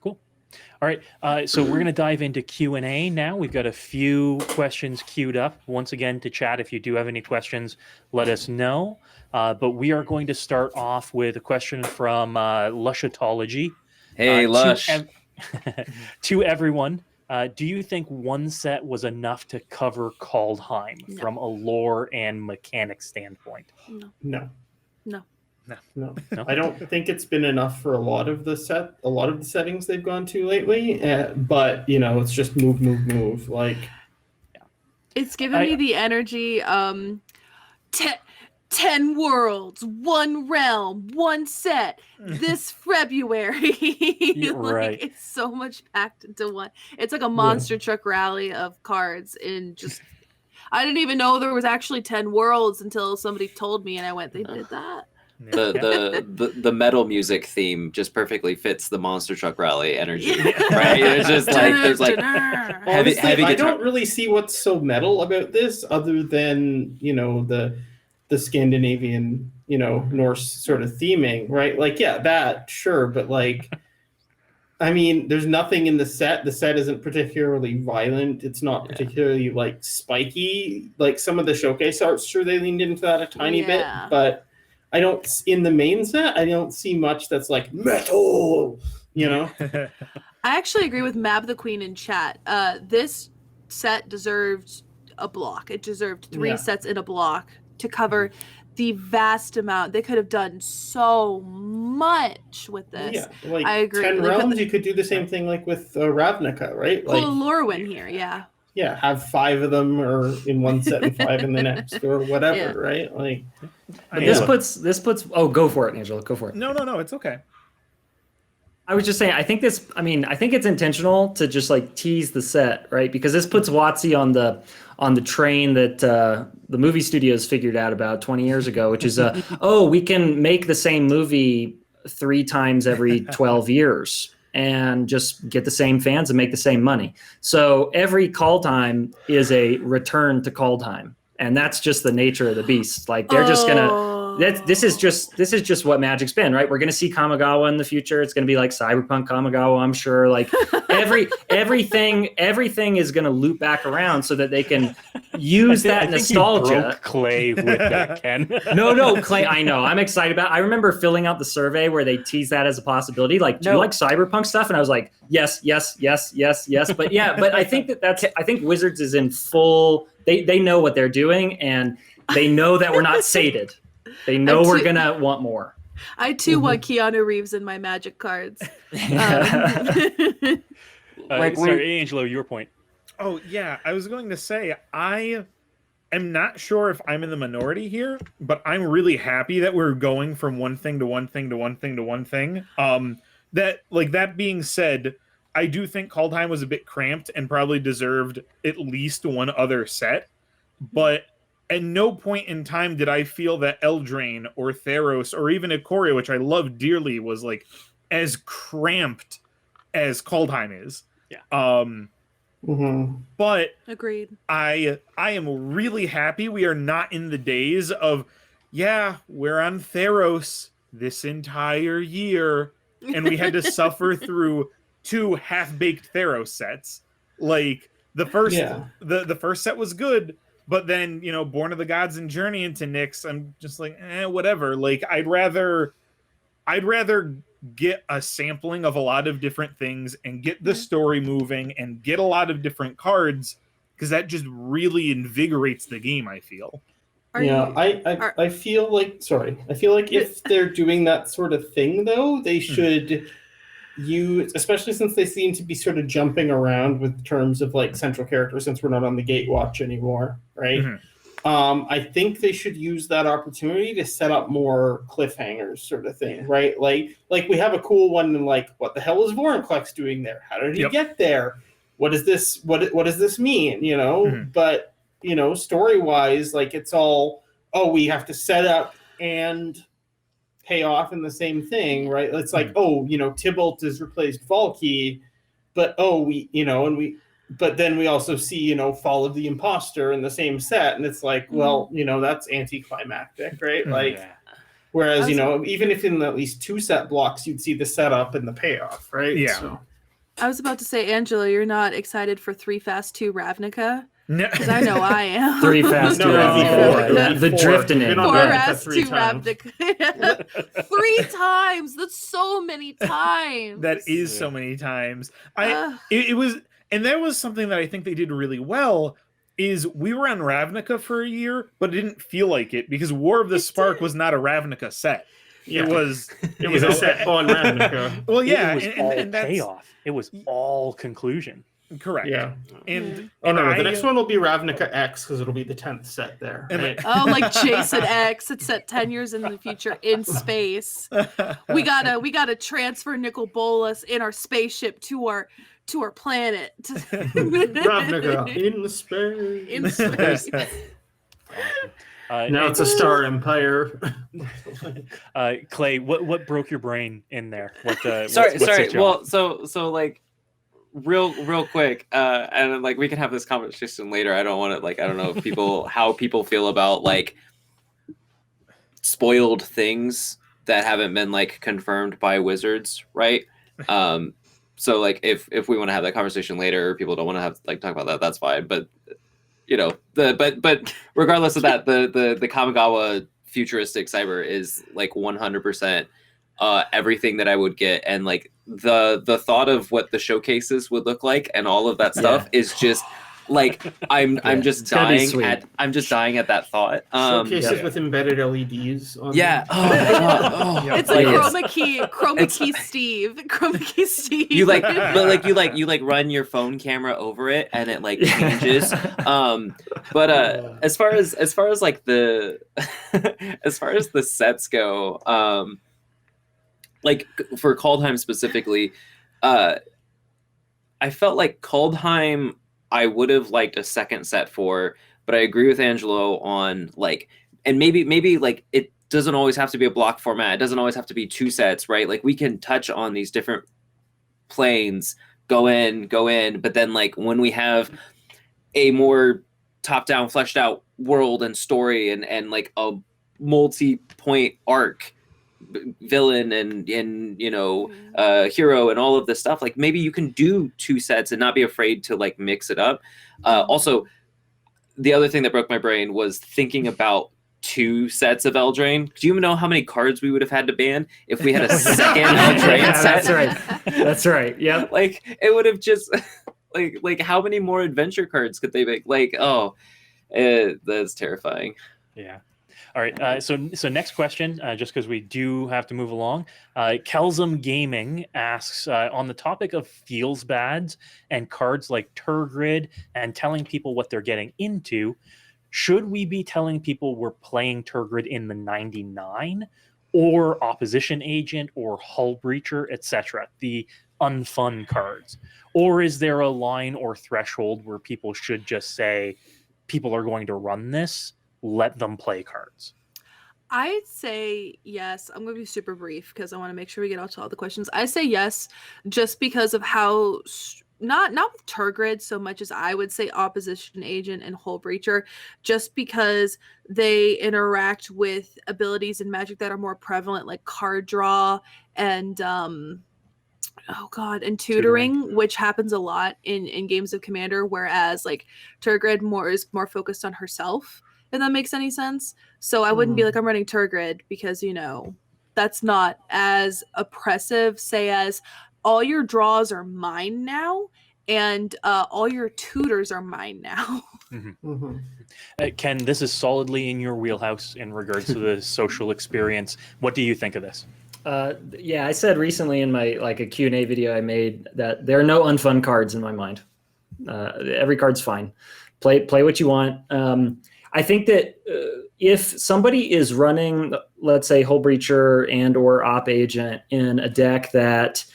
Speaker 1: Cool. All right. So we're going to dive into Q&A now. We've got a few questions queued up. Once again, to chat, if you do have any questions, let us know. But we are going to start off with a question from Lushatology.
Speaker 6: Hey, Lush.
Speaker 1: To everyone, do you think one set was enough to cover Kaldheim from a lore and mechanic standpoint?
Speaker 3: No.
Speaker 1: No.
Speaker 3: I don't think it's been enough for a lot of the settings they've gone to lately. But you know, it's just move. Like,
Speaker 2: it's given me the energy. 10 worlds, 1 realm, 1 set this February.
Speaker 1: Right.
Speaker 2: It's so much packed into one. It's like a monster truck rally of cards in just. I didn't even know there was actually 10 worlds until somebody told me, and I went, they did that.
Speaker 6: The metal music theme just perfectly fits the monster truck rally energy, right? It's just like there's like
Speaker 3: Honestly,
Speaker 6: heavy
Speaker 3: I
Speaker 6: guitar.
Speaker 3: don't really see what's so metal about this, other than the Scandinavian, Norse sort of theming, right? Like, yeah, that sure, but like, I mean, there's nothing in the set. The set isn't particularly violent. It's not particularly like spiky. Like some of the showcase arts, sure, they leaned into that a tiny bit, but I don't, in the main set, I don't see much that's like metal,
Speaker 2: I actually agree with Mab the Queen in chat. This set deserved a block. It deserved 3 sets in a block to cover the vast amount. They could have done so much with this.
Speaker 3: Yeah, like
Speaker 2: I agree.
Speaker 3: 10 realms, you could do the same thing like with Ravnica, right?
Speaker 2: Pull
Speaker 3: Like,
Speaker 2: a Lorwyn here,
Speaker 3: yeah, have 5 of them or in one set and 5 in the next or whatever, right? Like,
Speaker 4: This puts. Oh, go for it, Angelo. Go for it.
Speaker 5: No, it's okay.
Speaker 4: I was just saying, I think it's intentional to just like tease the set, right? Because this puts WotC on the train that the movie studios figured out about 20 years ago, which is we can make the same movie 3 times every 12 years and just get the same fans and make the same money. So every Kaldheim is a return to Kaldheim, and that's just the nature of the beast. Like they're just gonna. This is just what Magic's been, right? We're gonna see Kamigawa in the future. It's gonna be like Cyberpunk Kamigawa, I'm sure. Like everything is gonna loop back around so that they can use that nostalgia.
Speaker 1: You broke Clay with that, Ken.
Speaker 4: No, Clay. I know. I'm excited about. I remember filling out the survey where they teased that as a possibility. Like, do you like Cyberpunk stuff? And I was like, yes. But yeah, but I think I think Wizards is in full. They know what they're doing, and they know that we're not sated. They know we're gonna want more.
Speaker 2: I too want Keanu Reeves in my Magic cards.
Speaker 1: Sorry, Angelo, your point.
Speaker 5: Oh yeah, I was going to say I am not sure if I'm in the minority here, but I'm really happy that we're going from one thing to one thing to one thing to one thing. That being said, I do think Kaldheim was a bit cramped and probably deserved at least one other set, but at no point in time did I feel that Eldraine or Theros or even Ikoria, which I love dearly, was like as cramped as Kaldheim is.
Speaker 1: Yeah.
Speaker 5: But
Speaker 2: agreed.
Speaker 5: I am really happy we are not in the days of, we're on Theros this entire year, and we had to suffer through 2 half-baked Theros sets. Like the first the first set was good, but then, Born of the Gods and Journey into Nyx, I'm just like, whatever. Like, I'd rather get a sampling of a lot of different things and get the story moving and get a lot of different cards, because that just really invigorates the game, I feel.
Speaker 3: I feel like, if they're doing that sort of thing, though, they should use, especially since they seem to be sort of jumping around with terms of like central character, since we're not on the Gatewatch anymore, right? I think they should use that opportunity to set up more cliffhangers, sort of thing, right? Like we have a cool one in like, what the hell is Vorinclex doing there? How did he get there? What is this? What does this mean? But story wise, like it's all, we have to set up and pay off in the same thing, right? It's like, Tybalt has replaced Valky, but but then we also see, Fall of the Imposter in the same set, and it's like, well, that's anticlimactic, right? Like, whereas, even if in at least 2 set blocks, you'd see the setup and the payoff, right?
Speaker 5: Yeah.
Speaker 3: So.
Speaker 2: I was about to say, Angelo, you're not excited for 3 Fast 2 Ravnica?
Speaker 5: No.
Speaker 2: Because I know I am.
Speaker 4: 3 Fast 2 Ravnica. The drifting in.
Speaker 2: 4 Fast 2 Ravnica. 3 times. That's so many times.
Speaker 5: That is so many times. It was, and that was something that I think they did really well. Is we were on Ravnica for a year, but it didn't feel like it because War of the Spark was not a Ravnica set.
Speaker 3: Yeah.
Speaker 5: It was
Speaker 3: a set on Ravnica.
Speaker 5: Well, yeah,
Speaker 1: it was all
Speaker 5: and that's
Speaker 1: payoff. It was all conclusion.
Speaker 5: Correct.
Speaker 3: Yeah.
Speaker 5: And
Speaker 3: the next one will be Ravnica X, because it'll be the 10th set there. Right?
Speaker 2: Like Jason X. It's set 10 years in the future in space. We gotta transfer Nicol Bolas in our spaceship to our planet.
Speaker 3: Ravnica in the space.
Speaker 2: In space.
Speaker 3: Now it's a Star Empire.
Speaker 1: Clay, what broke your brain in there?
Speaker 6: Sorry.
Speaker 1: set you off?
Speaker 6: Well, so like real quick, and like we can have this conversation later. I don't want to I don't know if how people feel about like spoiled things that haven't been like confirmed by wizards, right? So like if we want to have that conversation later, or people don't want to have talk about that, that's fine. But but regardless of that, the Kamigawa futuristic cyber is like 100% everything that I would get, and like the thought of what the showcases would look like and all of that stuff is just like I'm just dying at that thought.
Speaker 3: Showcases with embedded LEDs on
Speaker 6: yeah.
Speaker 3: them.
Speaker 2: It's like chroma key Steve.
Speaker 6: You you run your phone camera over it and it like changes. But as far as like the as far as the sets go, like for Kaldheim specifically, I felt like Kaldheim I would have liked a second set for, but I agree with Angelo on like, and maybe like it doesn't always have to be a block format. It doesn't always have to be 2 sets, right? Like we can touch on these different planes, go in, but then like when we have a more top-down, fleshed out world and story and like a multi-point arc, villain and hero and all of this stuff, like maybe you can do 2 sets and not be afraid to like mix it up. Also, the other thing that broke my brain was thinking about 2 sets of Eldraine. Do you know how many cards we would have had to ban if we had a second Eldraine set?
Speaker 4: That's right. Yeah.
Speaker 6: Like it would have just like how many more adventure cards could they make? Like, that's terrifying.
Speaker 1: Yeah. All right. So next question, just because we do have to move along. Kelsum Gaming asks, on the topic of feels bads and cards like Turgrid and telling people what they're getting into, should we be telling people we're playing Turgrid in the 99 or Opposition Agent or Hull Breacher, etc., the unfun cards? Or is there a line or threshold where people should just say, people are going to run this, let them play cards?
Speaker 2: I'd say yes. I'm going to be super brief because I want to make sure we get out to all the questions. I say yes, just because of how not with Turgrid so much as I would say Opposition Agent and Hull Breacher, just because they interact with abilities in Magic that are more prevalent, like card draw and tutoring, which happens a lot in games of Commander, whereas like Turgrid is more focused on herself, if that makes any sense. So I wouldn't be like, I'm running Turgrid, because that's not as oppressive, say, as all your draws are mine now and all your tutors are mine now.
Speaker 1: Ken, this is solidly in your wheelhouse in regards to the social experience. What do you think of this?
Speaker 4: Yeah, I said recently in my a Q&A video I made that there are no unfun cards in my mind. Every card's fine. Play what you want. I think that if somebody is running, let's say, Hull Breacher and or Op Agent in a deck that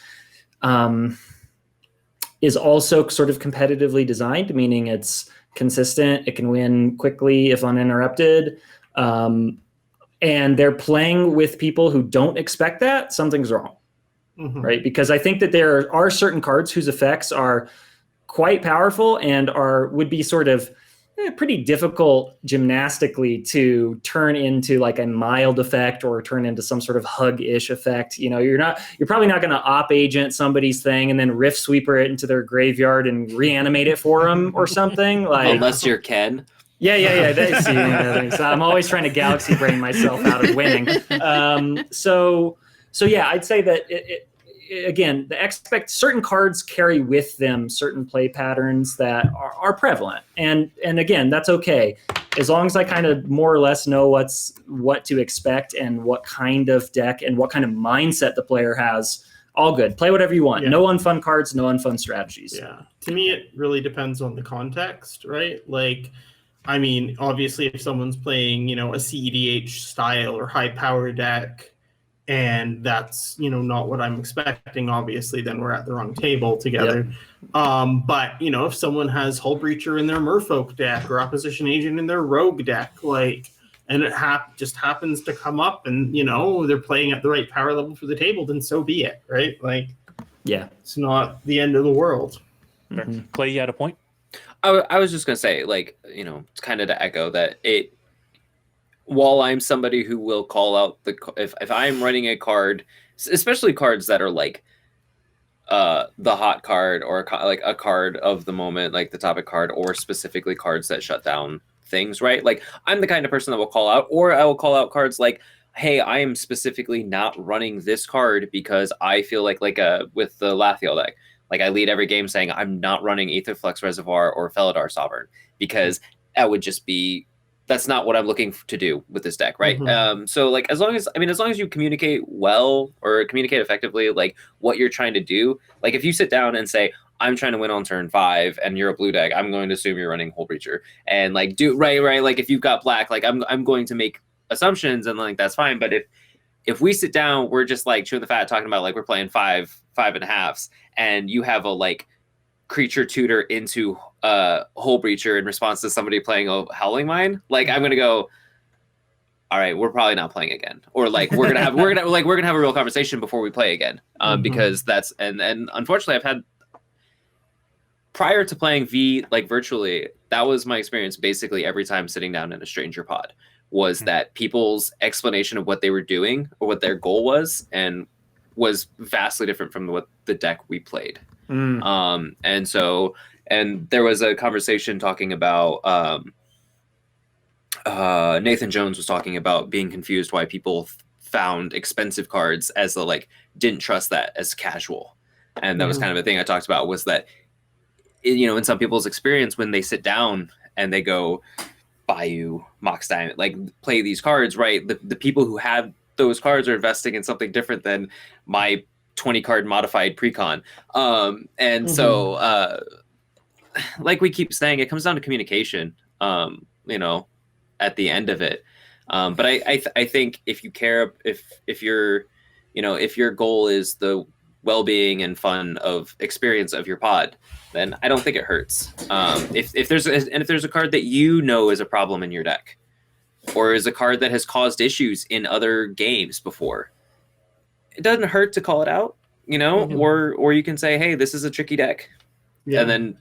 Speaker 4: is also sort of competitively designed, meaning it's consistent, it can win quickly if uninterrupted, and they're playing with people who don't expect that, something's wrong, right? Because I think that there are certain cards whose effects are quite powerful and would be sort of pretty difficult gymnastically to turn into like a mild effect or turn into some sort of hug-ish effect. You're probably not going to Op Agent somebody's thing and then Rift Sweeper it into their graveyard and reanimate it for them or something. Like,
Speaker 6: unless you're Ken.
Speaker 4: Yeah. So I'm always trying to galaxy brain myself out of winning. So yeah, I'd say that again, certain cards carry with them certain play patterns that are prevalent, and again, that's okay as long as I kind of more or less know what to expect and what kind of deck and what kind of mindset the player has. All good. Play whatever you want. Yeah. No unfun cards, no unfun strategies.
Speaker 3: Yeah. To me, it really depends on the context, right? Like, I mean, obviously, if someone's playing, a CEDH style or high power deck, and that's not what I'm expecting, obviously, then we're at the wrong table together. Yep. But if someone has Hull Breacher in their Merfolk deck or Opposition Agent in their Rogue deck, like, and it just happens to come up, and they're playing at the right power level for the table, then so be it, right? Like,
Speaker 4: Yeah,
Speaker 3: it's not the end of the world.
Speaker 1: Clay, you had a point?
Speaker 6: I was just gonna say, like, kind of to echo that, while I'm somebody who will call out if I'm running a card, especially cards that are like the hot card, or like a card of the moment, like the topic card, or specifically cards that shut down things, right? Like, I'm the kind of person that will call out, or I will call out cards like, hey, I am specifically not running this card because I feel like with the Lathiel deck, like, I lead every game saying I'm not running Aetherflux Reservoir or Felidar Sovereign, because that would just be, that's not what I'm looking to do with this deck, right? So, like, as long as you communicate well, or communicate effectively, like, what you're trying to do, like, if you sit down and say, I'm trying to win on turn 5 and you're a blue deck, I'm going to assume you're running Hull Breacher, and like, do right, like, if you've got black, like, I'm going to make assumptions, and like, that's fine. But if we sit down, we're just like chewing the fat, talking about like we're playing 5.5s, and you have a like creature tutor into Hull Breacher in response to somebody playing a Howling Mine, like, I'm gonna go, all right, we're probably not playing again, or like we're gonna have a real conversation before we play again, because that's and unfortunately I've had, prior to playing V like virtually, that was my experience basically every time sitting down in a stranger pod, was that people's explanation of what they were doing or what their goal was was vastly different from what the deck we played. And there was a conversation talking about Nathan Jones was talking about being confused why people found expensive cards as the like didn't trust that as casual, and that was kind of a thing I talked about, was that in some people's experience, when they sit down and they go Bayou, Mox Diamond, like, play these cards, right? The people who have those cards are investing in something different than my 20 card modified precon. So like we keep saying, it comes down to communication, at the end of it. But I think if you care, if you're, if your goal is the well-being and fun of experience of your pod, then I don't think it hurts. If there's a card that is a problem in your deck, or is a card that has caused issues in other games before, it doesn't hurt to call it out, or you can say, hey, this is a tricky deck, and then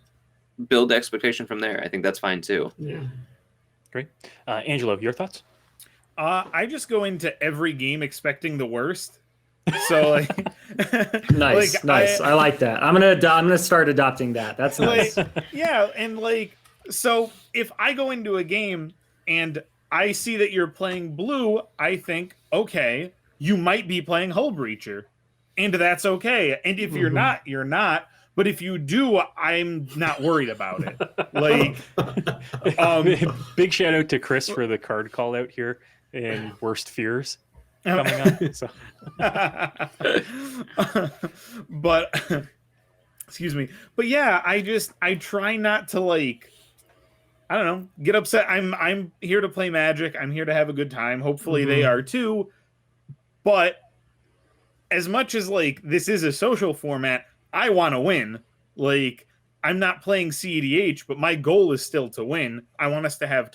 Speaker 6: build the expectation from there. I think that's fine too.
Speaker 3: Yeah.
Speaker 1: Great. Angelo, your thoughts?
Speaker 5: I just go into every game expecting the worst. So like,
Speaker 4: nice. I like that. I'm gonna start adopting that. That's nice.
Speaker 5: Yeah, and like, so if I go into a game and I see that you're playing blue, I think, okay, you might be playing Hull Breacher, and that's okay. And if you're not, you're not. But if you do, I'm not worried about it. Like,
Speaker 1: big shout out to Chris for the card call out here in Worst Fears coming up. So.
Speaker 5: But excuse me. But yeah, I try not to, like, I don't know, get upset. I'm here to play Magic. I'm here to have a good time. Hopefully they are too. But as much as like this is a social format, I want to win. Like, I'm not playing CEDH, but my goal is still to win. I want us to have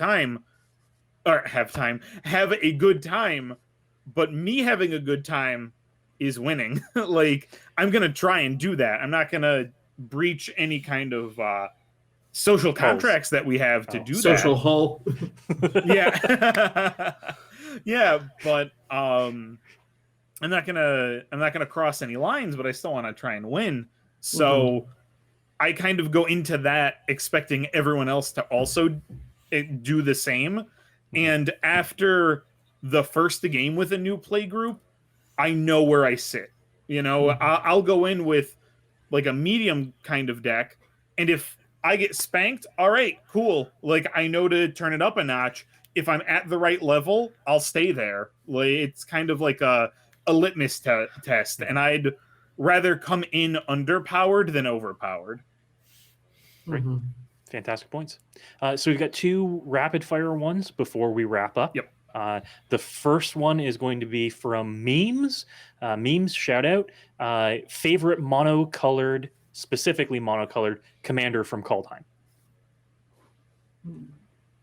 Speaker 5: a good time. But me having a good time is winning. Like, I'm going to try and do that. I'm not going to breach any kind of social contracts that we have to do
Speaker 3: social
Speaker 5: that.
Speaker 3: hull.
Speaker 5: Yeah. Yeah, but I'm not gonna cross any lines, but I still want to try and win. So I kind of go into that expecting everyone else to also do the same. And after the first game with a new play group, I know where I sit. I'll go in with like a medium kind of deck, and if I get spanked, all right, cool. Like, I know to turn it up a notch. If I'm at the right level, I'll stay there. Like, it's kind of like a litmus test, and I'd rather come in underpowered than overpowered.
Speaker 1: Great. Fantastic points. So we've got 2 rapid fire ones before we wrap up.
Speaker 5: Yep.
Speaker 1: The first one is going to be from Memes. Memes, shout out. Favorite specifically monocolored commander from Kaldheim.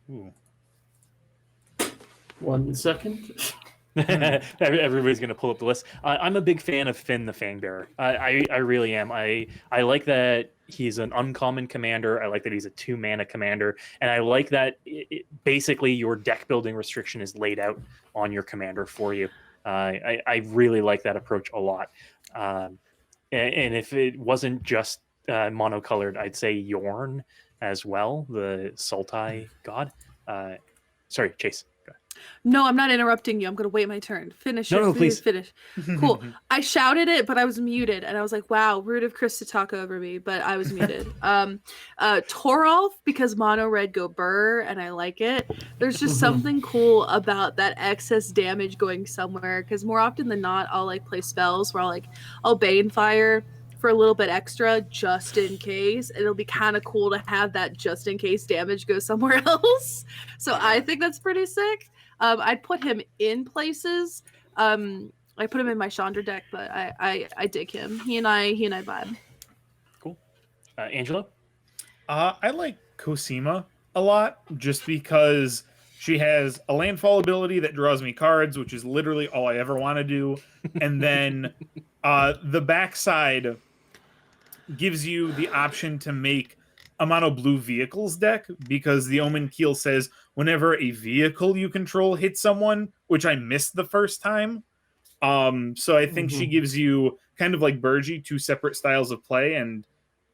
Speaker 5: Ooh.
Speaker 3: 1 second.
Speaker 1: Everybody's going to pull up the list. I'm a big fan of Finn the Fangbearer. I really am. I like that he's an uncommon commander. I like that he's a 2-mana commander. And I like that basically your deck building restriction is laid out on your commander for you. I really like that approach a lot. And if it wasn't just monocolored, I'd say Yorn as well, the Sultai god. Sorry, Chase. Go ahead.
Speaker 2: No, I'm not interrupting you. I'm gonna wait my turn. Finish.
Speaker 1: No,
Speaker 2: it,
Speaker 1: no, please.
Speaker 2: Finish. Cool. I shouted it, but I was muted, and I was like, "Wow, rude of Chris to talk over me," but I was muted. Torolf, because mono red go burr, and I like it. There's just something cool about that excess damage going somewhere. Because more often than not, I'll like play spells where I'll Bane Fire for a little bit extra just in case. It'll be kind of cool to have that just in case damage go somewhere else. So I think that's pretty sick. I'd put him in places. I put him in my Chandra deck, but I dig him. He and I vibe.
Speaker 1: Cool. Angelo?
Speaker 5: I like Cosima a lot just because she has a landfall ability that draws me cards, which is literally all I ever want to do. And then the backside gives you the option to make a mono blue vehicles deck, because the Omen Keel says whenever a vehicle you control hits someone, which I missed the first time. So I think she gives you kind of like Burgi, 2 separate styles of play, and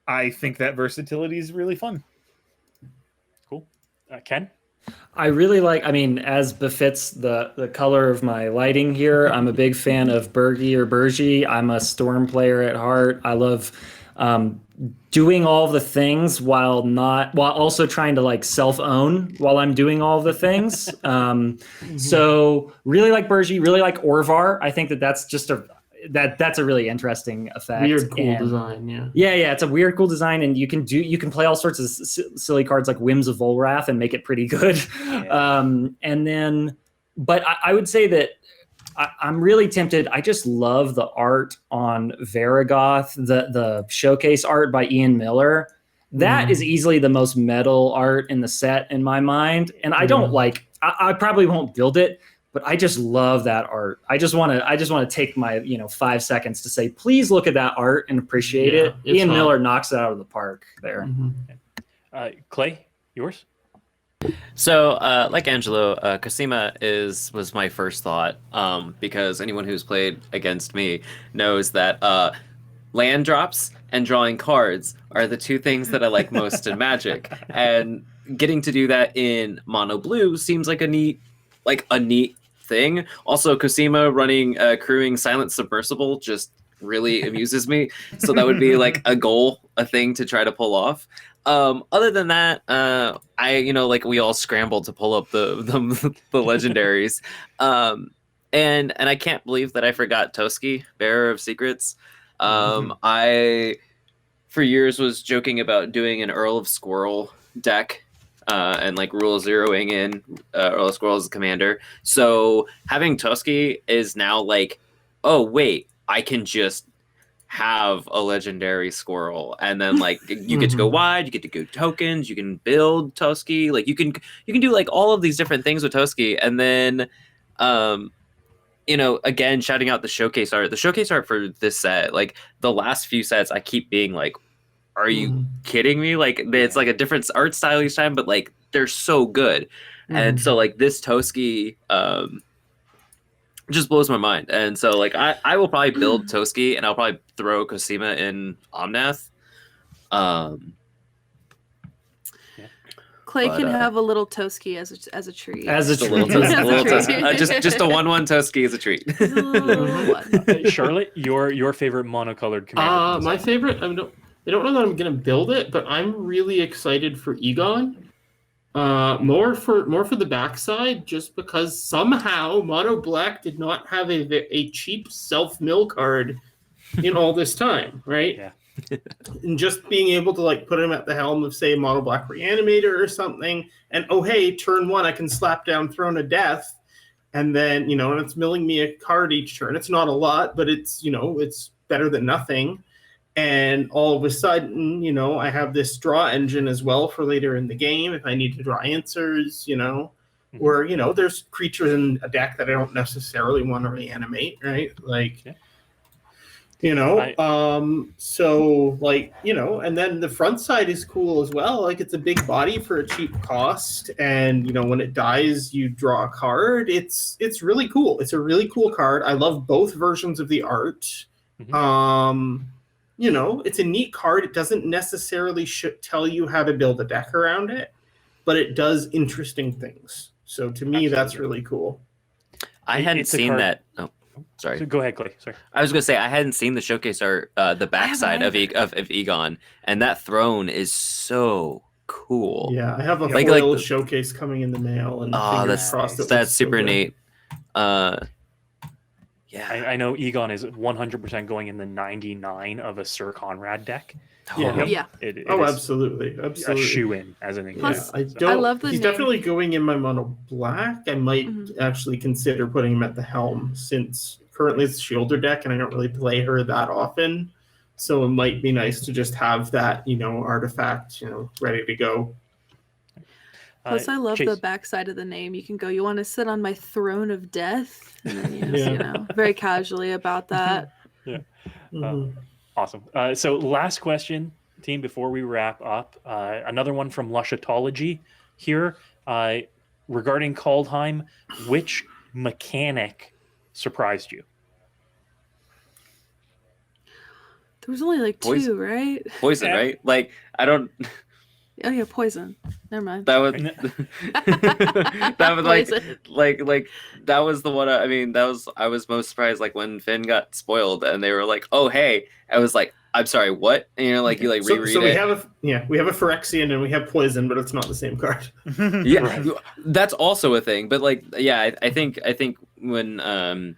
Speaker 5: I think that versatility is really fun.
Speaker 1: Cool. Ken?
Speaker 4: I really like, I mean, as befits the color of my lighting here, I'm a big fan of Burgi. I'm a Storm player at heart. I love doing all the things while also trying to like self-own while I'm doing all the things. So really like Burgi, really like Orvar. I think that's just that's a really interesting effect.
Speaker 3: Weird, cool design, yeah.
Speaker 4: Yeah, it's a weird, cool design, and you can play all sorts of silly cards like Whims of Volrath and make it pretty good.
Speaker 1: Yeah.
Speaker 4: And then, but I would say that I'm really tempted. I just love the art on Varagoth, the showcase art by Ian Miller. That is easily the most metal art in the set in my mind, and I don't like. I probably won't build it, but I just love that art. I just want to take my 5 seconds to say, please look at that art and appreciate it. Ian Miller knocks it out of the park there.
Speaker 1: Clay, yours?
Speaker 6: So, like Angelo, Cosima was my first thought, because anyone who's played against me knows that land drops and drawing cards are the 2 things that I like most in Magic, and getting to do that in mono blue seems like a neat thing. Also, Cosima running crewing Silent Submersible just really amuses me. So that would be like a thing to try to pull off. Other than that, we all scrambled to pull up the legendaries. And I can't believe that I forgot Toski, Bearer of Secrets. I for years was joking about doing an Earl of Squirrel deck. And like rule zeroing in Earl of Squirrel as a commander. So having Toski is now like, oh wait, I can just have a legendary squirrel, and then like you get to go wide, you get to go tokens, you can build Toski, like you can do like all of these different things with Toski, and then again shouting out the showcase art for this set. Like the last few sets, I keep being like, are you kidding me? Like it's like a different art style each time, but like they're so good. And so like this Toski just blows my mind. And so like I will probably build Toski, and I'll probably throw Cosima in Omnath.
Speaker 2: Clay can have a little Toski as a treat.
Speaker 4: As a
Speaker 6: Just a little
Speaker 4: treat.
Speaker 6: Toski. Just a 1/1 Toski as a treat.
Speaker 2: Just a little one.
Speaker 1: Charlotte, your favorite monocolored commander?
Speaker 3: My favorite, I don't know that I'm gonna build it, but I'm really excited for Egon. More for the backside, just because somehow Mono Black did not have a cheap self-mill card in all this time, right?
Speaker 1: Yeah.
Speaker 3: And just being able to like put him at the helm of, say, Mono Black Reanimator or something, and oh hey, turn 1 I can slap down Throne of Death, and then and it's milling me a card each turn. It's not a lot, but it's it's better than nothing. And all of a sudden, I have this draw engine as well for later in the game if I need to draw answers, where, you know, there's creatures in a deck that I don't necessarily want to reanimate, right? Like, you know, so like, you know, and then the front side is cool as well. Like, it's a big body for a cheap cost, and you know, when it dies, you draw a card. It's really cool. It's a really cool card. I love both versions of the art. You know, it's a neat card. It doesn't necessarily tell you how to build a deck around it, but it does interesting things. So to me, that's really cool.
Speaker 6: I hadn't seen that. Oh, sorry.
Speaker 1: So go ahead, Clay. Sorry.
Speaker 6: I was gonna say I hadn't seen the showcase art, the backside of Egon, and that throne is so cool.
Speaker 3: Yeah, I have a foil showcase coming in the mail, and that's
Speaker 6: super neat.
Speaker 1: Yeah, I know Egon is 100% going in the 99 of a Sir Conrad deck. It
Speaker 3: absolutely,
Speaker 1: a shoe in as an
Speaker 2: Plus,
Speaker 3: example.
Speaker 2: I love the
Speaker 3: He's
Speaker 2: name.
Speaker 3: definitely going in my mono black. I might actually consider putting him at the helm, since currently it's a Shielder deck, and I don't really play her that often. So it might be nice to just have that, you know, artifact, you know, ready to go.
Speaker 2: Plus, I love the backside of the name. You can go, you want to sit on my throne of death? And then you know, very casually about that.
Speaker 1: Awesome. So last question, team, before we wrap up. Another one from Lushatology here. Regarding Kaldheim, which mechanic surprised you?
Speaker 2: There was only like two, right?
Speaker 6: Poison, right? Like, I don't...
Speaker 2: Oh yeah, poison. Never mind.
Speaker 6: That was that was like that was the one. I mean, I was most surprised like when Finn got spoiled and they were like, "Oh hey," I was like, "I'm sorry, what?" And, you know, like you like reread
Speaker 3: so we
Speaker 6: it.
Speaker 3: We have a Phyrexian and we have poison, but it's not the same card.
Speaker 6: Yeah, that's also a thing. But like, yeah, I think when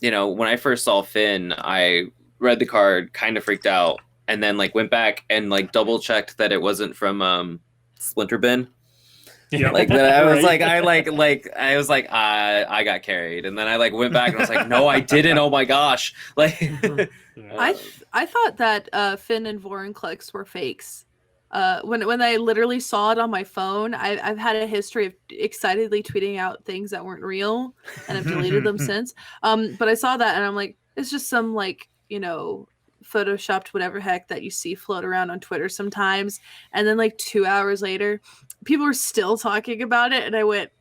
Speaker 6: you know, when I first saw Finn, I read the card, kind of freaked out. And then like went back and like double checked that it wasn't from Splinter Bin. Yeah. Like that I was I got carried. And then I like went back and I was like, no, I didn't. Oh my gosh. Like
Speaker 2: I thought that Finn and Vorinclex were fakes. When I literally saw it on my phone, I've had a history of excitedly tweeting out things that weren't real, and I've deleted them since. But I saw that and I'm like, it's just some like, you know, photoshopped whatever heck that you see float around on Twitter sometimes, and then like 2 hours later people were still talking about it and I went,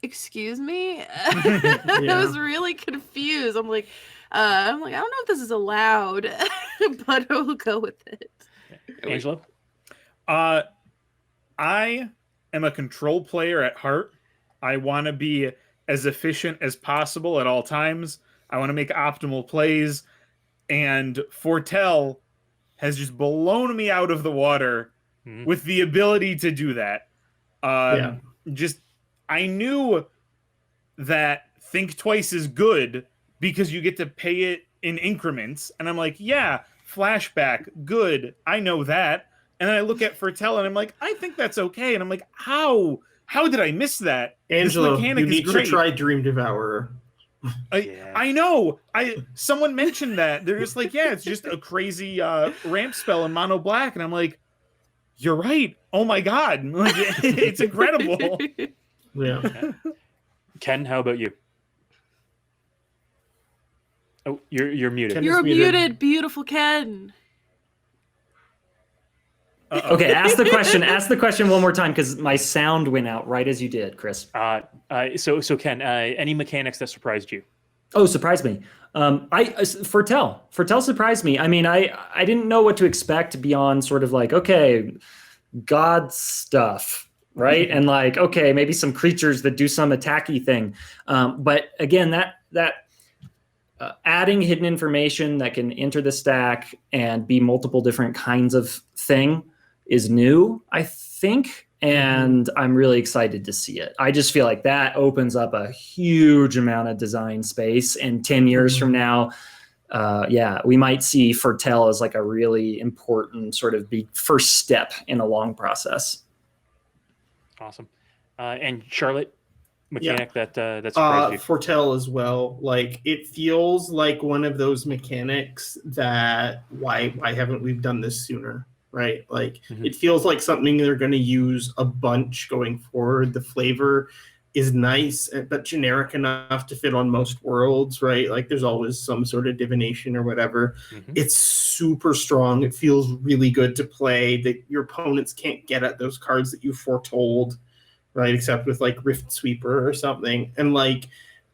Speaker 2: excuse me? I was really confused. I'm like I don't know if this is allowed, but I will go with it.
Speaker 1: Angelo?
Speaker 5: I am a control player at heart. I want to be as efficient as possible at all times. I want to make optimal plays. And Fortell has just blown me out of the water with the ability to do that. Just, I knew that Think Twice is good because you get to pay it in increments. And I'm like, yeah, flashback, good. I know that. And then I look at Fortell and I'm like, I think that's okay. And I'm like, how did I miss that?
Speaker 3: Angelo, you need to try Dream Devourer.
Speaker 5: I know. Someone mentioned that. They're just like, yeah, it's just a crazy ramp spell in mono black, and I'm like, you're right. Oh my god, like, it's incredible.
Speaker 3: Yeah.
Speaker 1: Ken, how about you? Oh, you're muted.
Speaker 2: You're muted, beautiful Ken.
Speaker 4: Okay, ask the question. Ask the question one more time because my sound went out right as you did, Chris.
Speaker 1: So Ken, any mechanics that surprised you?
Speaker 4: Oh, surprised me. Fortell surprised me. I mean, I didn't know what to expect beyond sort of like, okay, God stuff, right? And like, okay, maybe some creatures that do some attacky thing. But again, that adding hidden information that can enter the stack and be multiple different kinds of thing is new, I think, and I'm really excited to see it. I just feel like that opens up a huge amount of design space, and 10 years from now, we might see Fortell as like a really important sort of big first step in a long process.
Speaker 1: Awesome. And Charlotte, mechanic that surprised you?
Speaker 3: Fortell as well. Like, it feels like one of those mechanics that why haven't we done this sooner? right? Like
Speaker 1: Mhm.
Speaker 3: it feels like something they're going to use a bunch going forward. The flavor is nice, but generic enough to fit on most worlds, right? Like there's always some sort of divination or whatever.
Speaker 1: Mhm.
Speaker 3: It's super strong. It feels really good to play. That your opponents can't get at those cards that you foretold, right? Except with like Rift Sweeper or something. And like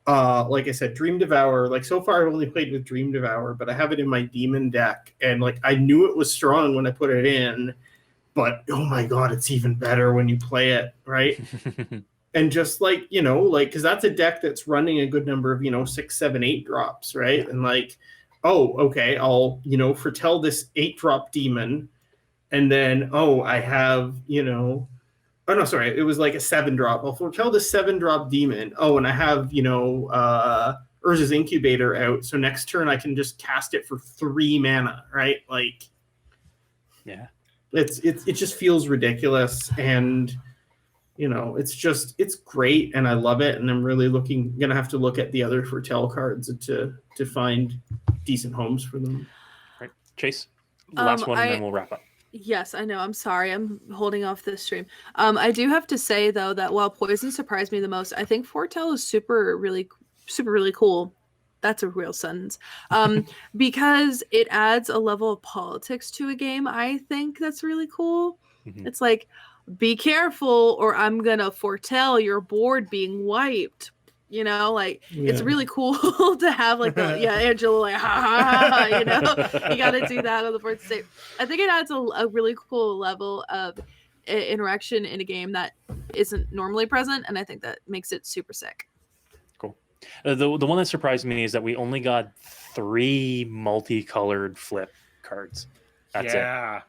Speaker 3: I said, Dream Devour, like so far I've only played with Dream Devour, but I have it in my demon deck, and like I knew it was strong when I put it in, but oh my god, it's even better when you play it, right? And just like, because that's a deck that's running a good number of, 6, 7, 8 drops, right?
Speaker 1: Yeah.
Speaker 3: And like, oh, okay, I'll, foretell this 8-drop demon, and then, oh, I have, oh no, sorry, it was like a 7-drop. I'll foretell the 7-drop demon. Oh, and I have, Urza's Incubator out, so next turn I can just cast it for 3 mana, right? Like,
Speaker 1: Yeah.
Speaker 3: it just feels ridiculous, and it's great, and I love it, and I'm really gonna have to look at the other foretell cards to find decent homes for them.
Speaker 1: Right. Chase, last one, and
Speaker 2: I-
Speaker 1: then we'll wrap up.
Speaker 2: Yes, I know. I'm sorry. I'm holding off this stream. I do have to say though that while Poison surprised me the most, I think Foretell is super really cool. That's a real sentence. Because it adds a level of politics to a game. I think that's really cool.
Speaker 1: Mhm.
Speaker 2: It's like, be careful or I'm gonna foretell your board being wiped. It's
Speaker 3: Yeah.
Speaker 2: really cool to have like Angelo like ha ha ha, you gotta do that on the board state. I think it adds a really cool level of interaction in a game that isn't normally present, and I think that makes it super sick.
Speaker 1: Cool. The one that surprised me is that we only got 3 multicolored flip cards. That's it.
Speaker 5: Yeah.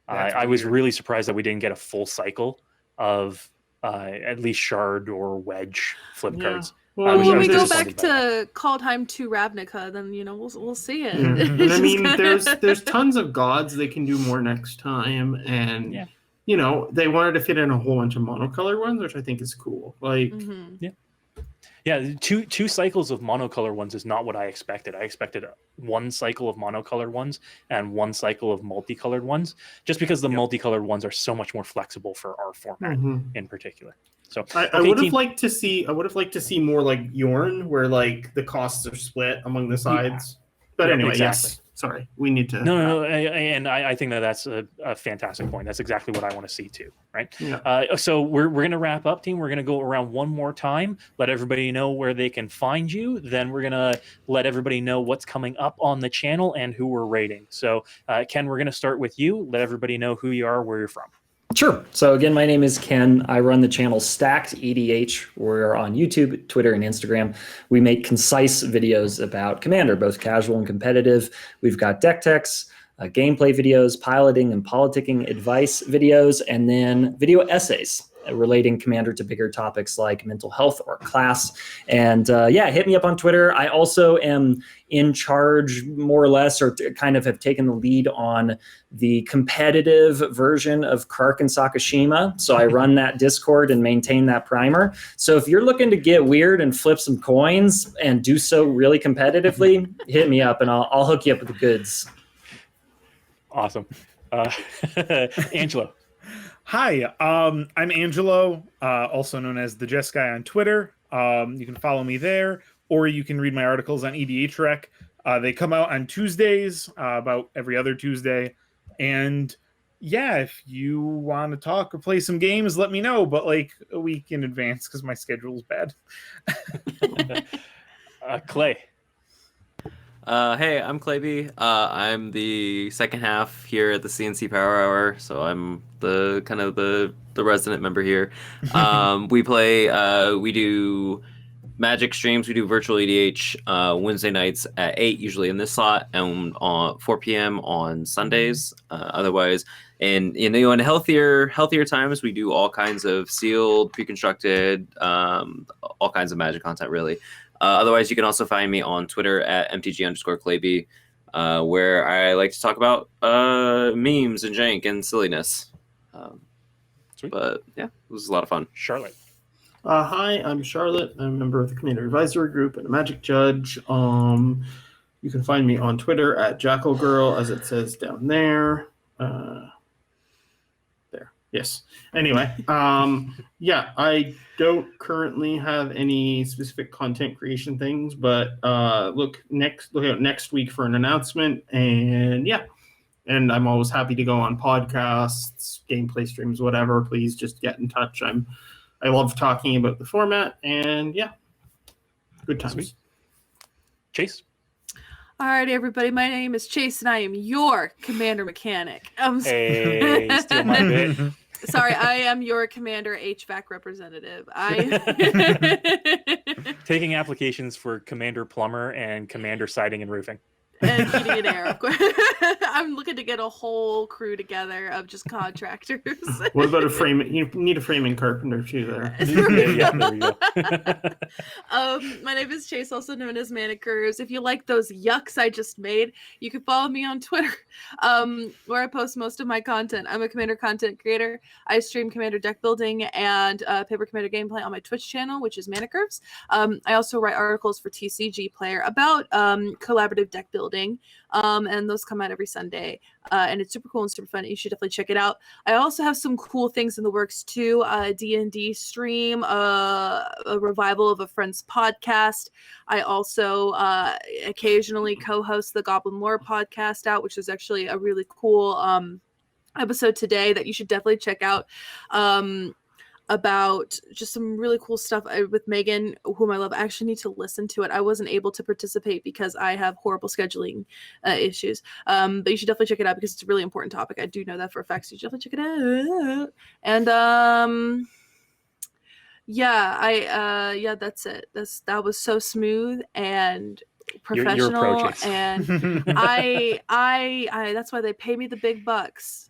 Speaker 1: I was
Speaker 5: weird.
Speaker 1: really surprised that we didn't get a full cycle of at least shard or wedge flip
Speaker 3: Yeah.
Speaker 1: cards.
Speaker 3: Well,
Speaker 1: I was-
Speaker 2: when
Speaker 1: I
Speaker 2: we
Speaker 1: was
Speaker 2: go
Speaker 1: disappointed
Speaker 2: back
Speaker 1: by
Speaker 2: to Kaldheim to Ravnica, then we'll see it.
Speaker 3: Yeah.
Speaker 2: It's
Speaker 3: And I
Speaker 2: just
Speaker 3: mean,
Speaker 2: kinda-
Speaker 3: there's tons of gods they can do more next time, and
Speaker 1: Yeah.
Speaker 3: they wanted to fit in a whole bunch of monocolored ones, which I think is cool. Like,
Speaker 2: Mhm.
Speaker 1: Yeah, two cycles of monocolor ones is not what I expected. I expected 1 cycle of monocolored ones and 1 cycle of multicolored ones, just because the
Speaker 5: Yep.
Speaker 1: multicolored ones are so much more flexible for our format in particular. So
Speaker 3: I
Speaker 1: okay,
Speaker 3: would have
Speaker 1: team.
Speaker 3: liked to see. I would have liked to see more like Yorn, where like the costs are split among the sides. But
Speaker 1: Yeah,
Speaker 3: anyway,
Speaker 1: exactly.
Speaker 3: yes. Sorry, we need to.
Speaker 1: No. And I think that's a fantastic point. That's exactly what I want to see too, right?
Speaker 3: Yeah.
Speaker 1: So we're going to wrap up, team. We're going to go around one more time, let everybody know where they can find you. Then we're going to let everybody know what's coming up on the channel and who we're rating. So Ken, we're going to start with you. Let everybody know who you are, where you're from.
Speaker 4: Sure. So again, my name is Ken. I run the channel Stacked EDH. We're on YouTube, Twitter, and Instagram. We make concise videos about Commander, both casual and competitive. We've got deck techs, gameplay videos, piloting and politicking advice videos, and then video essays relating Commander to bigger topics like mental health or class. And hit me up on Twitter. I also am in charge, more or less, or kind of have taken the lead on the competitive version of Kark and Sakashima. So I run that Discord and maintain that primer. So if you're looking to get weird and flip some coins and do so really competitively, hit me up and I'll hook you up with the goods.
Speaker 1: Awesome. Angelo.
Speaker 5: Hi, I'm Angelo, also known as the Jess Guy on Twitter. You can follow me there, or you can read my articles on EDH Rec. They come out on Tuesdays, about every other Tuesday. And yeah, if you want to talk or play some games, let me know, but like a week in advance because my schedule's bad.
Speaker 1: Clay.
Speaker 6: Hey, I'm Clayby. I'm the second half here at the CNC Power Hour, so I'm the kind of the resident member here. We do Magic streams. We do virtual EDH Wednesday nights at 8, usually in this slot, and on 4 p.m. on Sundays. Otherwise, and in healthier times, we do all kinds of sealed, pre-constructed, all kinds of Magic content, really. Otherwise, you can also find me on Twitter at mtg_Clayby, where I like to talk about memes and jank and silliness.
Speaker 1: Sweet.
Speaker 6: But yeah, it was a lot of fun.
Speaker 1: Charlotte.
Speaker 3: Hi, I'm Charlotte. I'm a member of the Commander Advisory Group and a Magic Judge. You can find me on Twitter at JackalGirl, as it says down there. Yes. Anyway, yeah, I don't currently have any specific content creation things, but look out next week for an announcement, and yeah, and I'm always happy to go on podcasts, gameplay streams, whatever. Please just get in touch. I love talking about the format, and yeah, good times.
Speaker 1: Sweet. Chase.
Speaker 2: All right, everybody. My name is Chase, and I am your commander mechanic.
Speaker 1: Hey, you steal my bit.
Speaker 2: Sorry, I am your commander HVAC representative.
Speaker 1: Taking applications for commander plumber and commander siding and roofing.
Speaker 2: And heating and air, of course. I'm looking to get a whole crew together of just contractors.
Speaker 3: What about a frame? You need a framing carpenter too there.
Speaker 1: Yeah, there we go.
Speaker 2: My name is Chase, also known as Manicures. If you like those yucks I just made, you can follow me on Twitter, where I post most of my content. I'm a Commander content creator. I stream Commander deck building and Paper Commander gameplay on my Twitch channel, which is Manicures. I also write articles for TCG Player about collaborative deck building. And those come out every Sunday, and it's super cool and super fun. You should definitely check it out. I also have some cool things in the works too. D&D stream, a revival of a friend's podcast. I also occasionally co-host the Goblin Lore podcast out, which is actually a really cool episode today that you should definitely check out. About just some really cool stuff with Megan, whom I love. I actually need to listen to it. I wasn't able to participate because I have horrible scheduling issues. But you should definitely check it out because it's a really important topic. I do know that for a fact, so you should definitely check it out. And yeah, that's it. That was so smooth and professional.
Speaker 1: You're a pro, Chase.
Speaker 2: And I that's why they pay me the big bucks.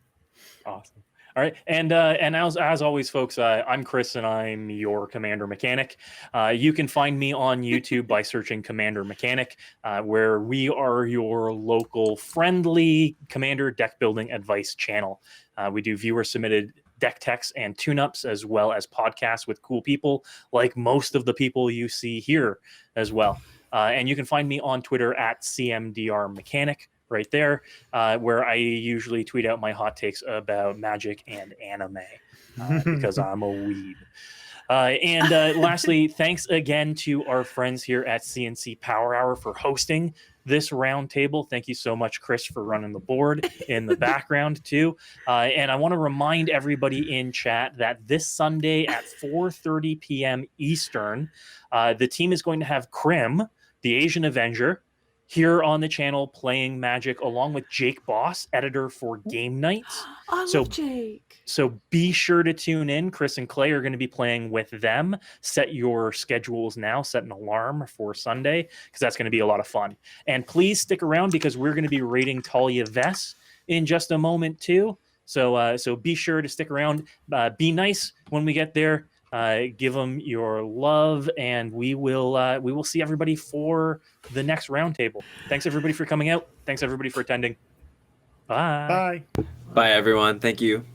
Speaker 1: Awesome. All right, and as always, folks, I'm Chris, and I'm your Commander Mechanic. You can find me on YouTube by searching Commander Mechanic, where we are your local friendly Commander deck building advice channel. We do viewer-submitted deck techs and tune-ups, as well as podcasts with cool people, like most of the people you see here as well. And you can find me on Twitter at CMDR Mechanic. Right there, where I usually tweet out my hot takes about Magic and anime, because I'm a weeb. And lastly, thanks again to our friends here at CNCPowerHour for hosting this roundtable. Thank you so much, Chris, for running the board in the background too. And I want to remind everybody in chat that this Sunday at 4:30 p.m. Eastern, the team is going to have Krim, the Asian Avenger, here on the channel playing Magic along with Jake Boss, editor for Game Nights.
Speaker 2: I love Jake.
Speaker 1: So be sure to tune in. Chris and Clay are going to be playing with them. Set your schedules now. Set an alarm for Sunday, because that's going to be a lot of fun. And please stick around, because we're going to be rating Talia Vess in just a moment too. So be sure to stick around. Be nice when we get there. Give them your love, and we will see everybody for the next roundtable. Thanks everybody for coming out. Thanks everybody for attending. Bye.
Speaker 5: Bye.
Speaker 6: Bye, everyone. Thank you.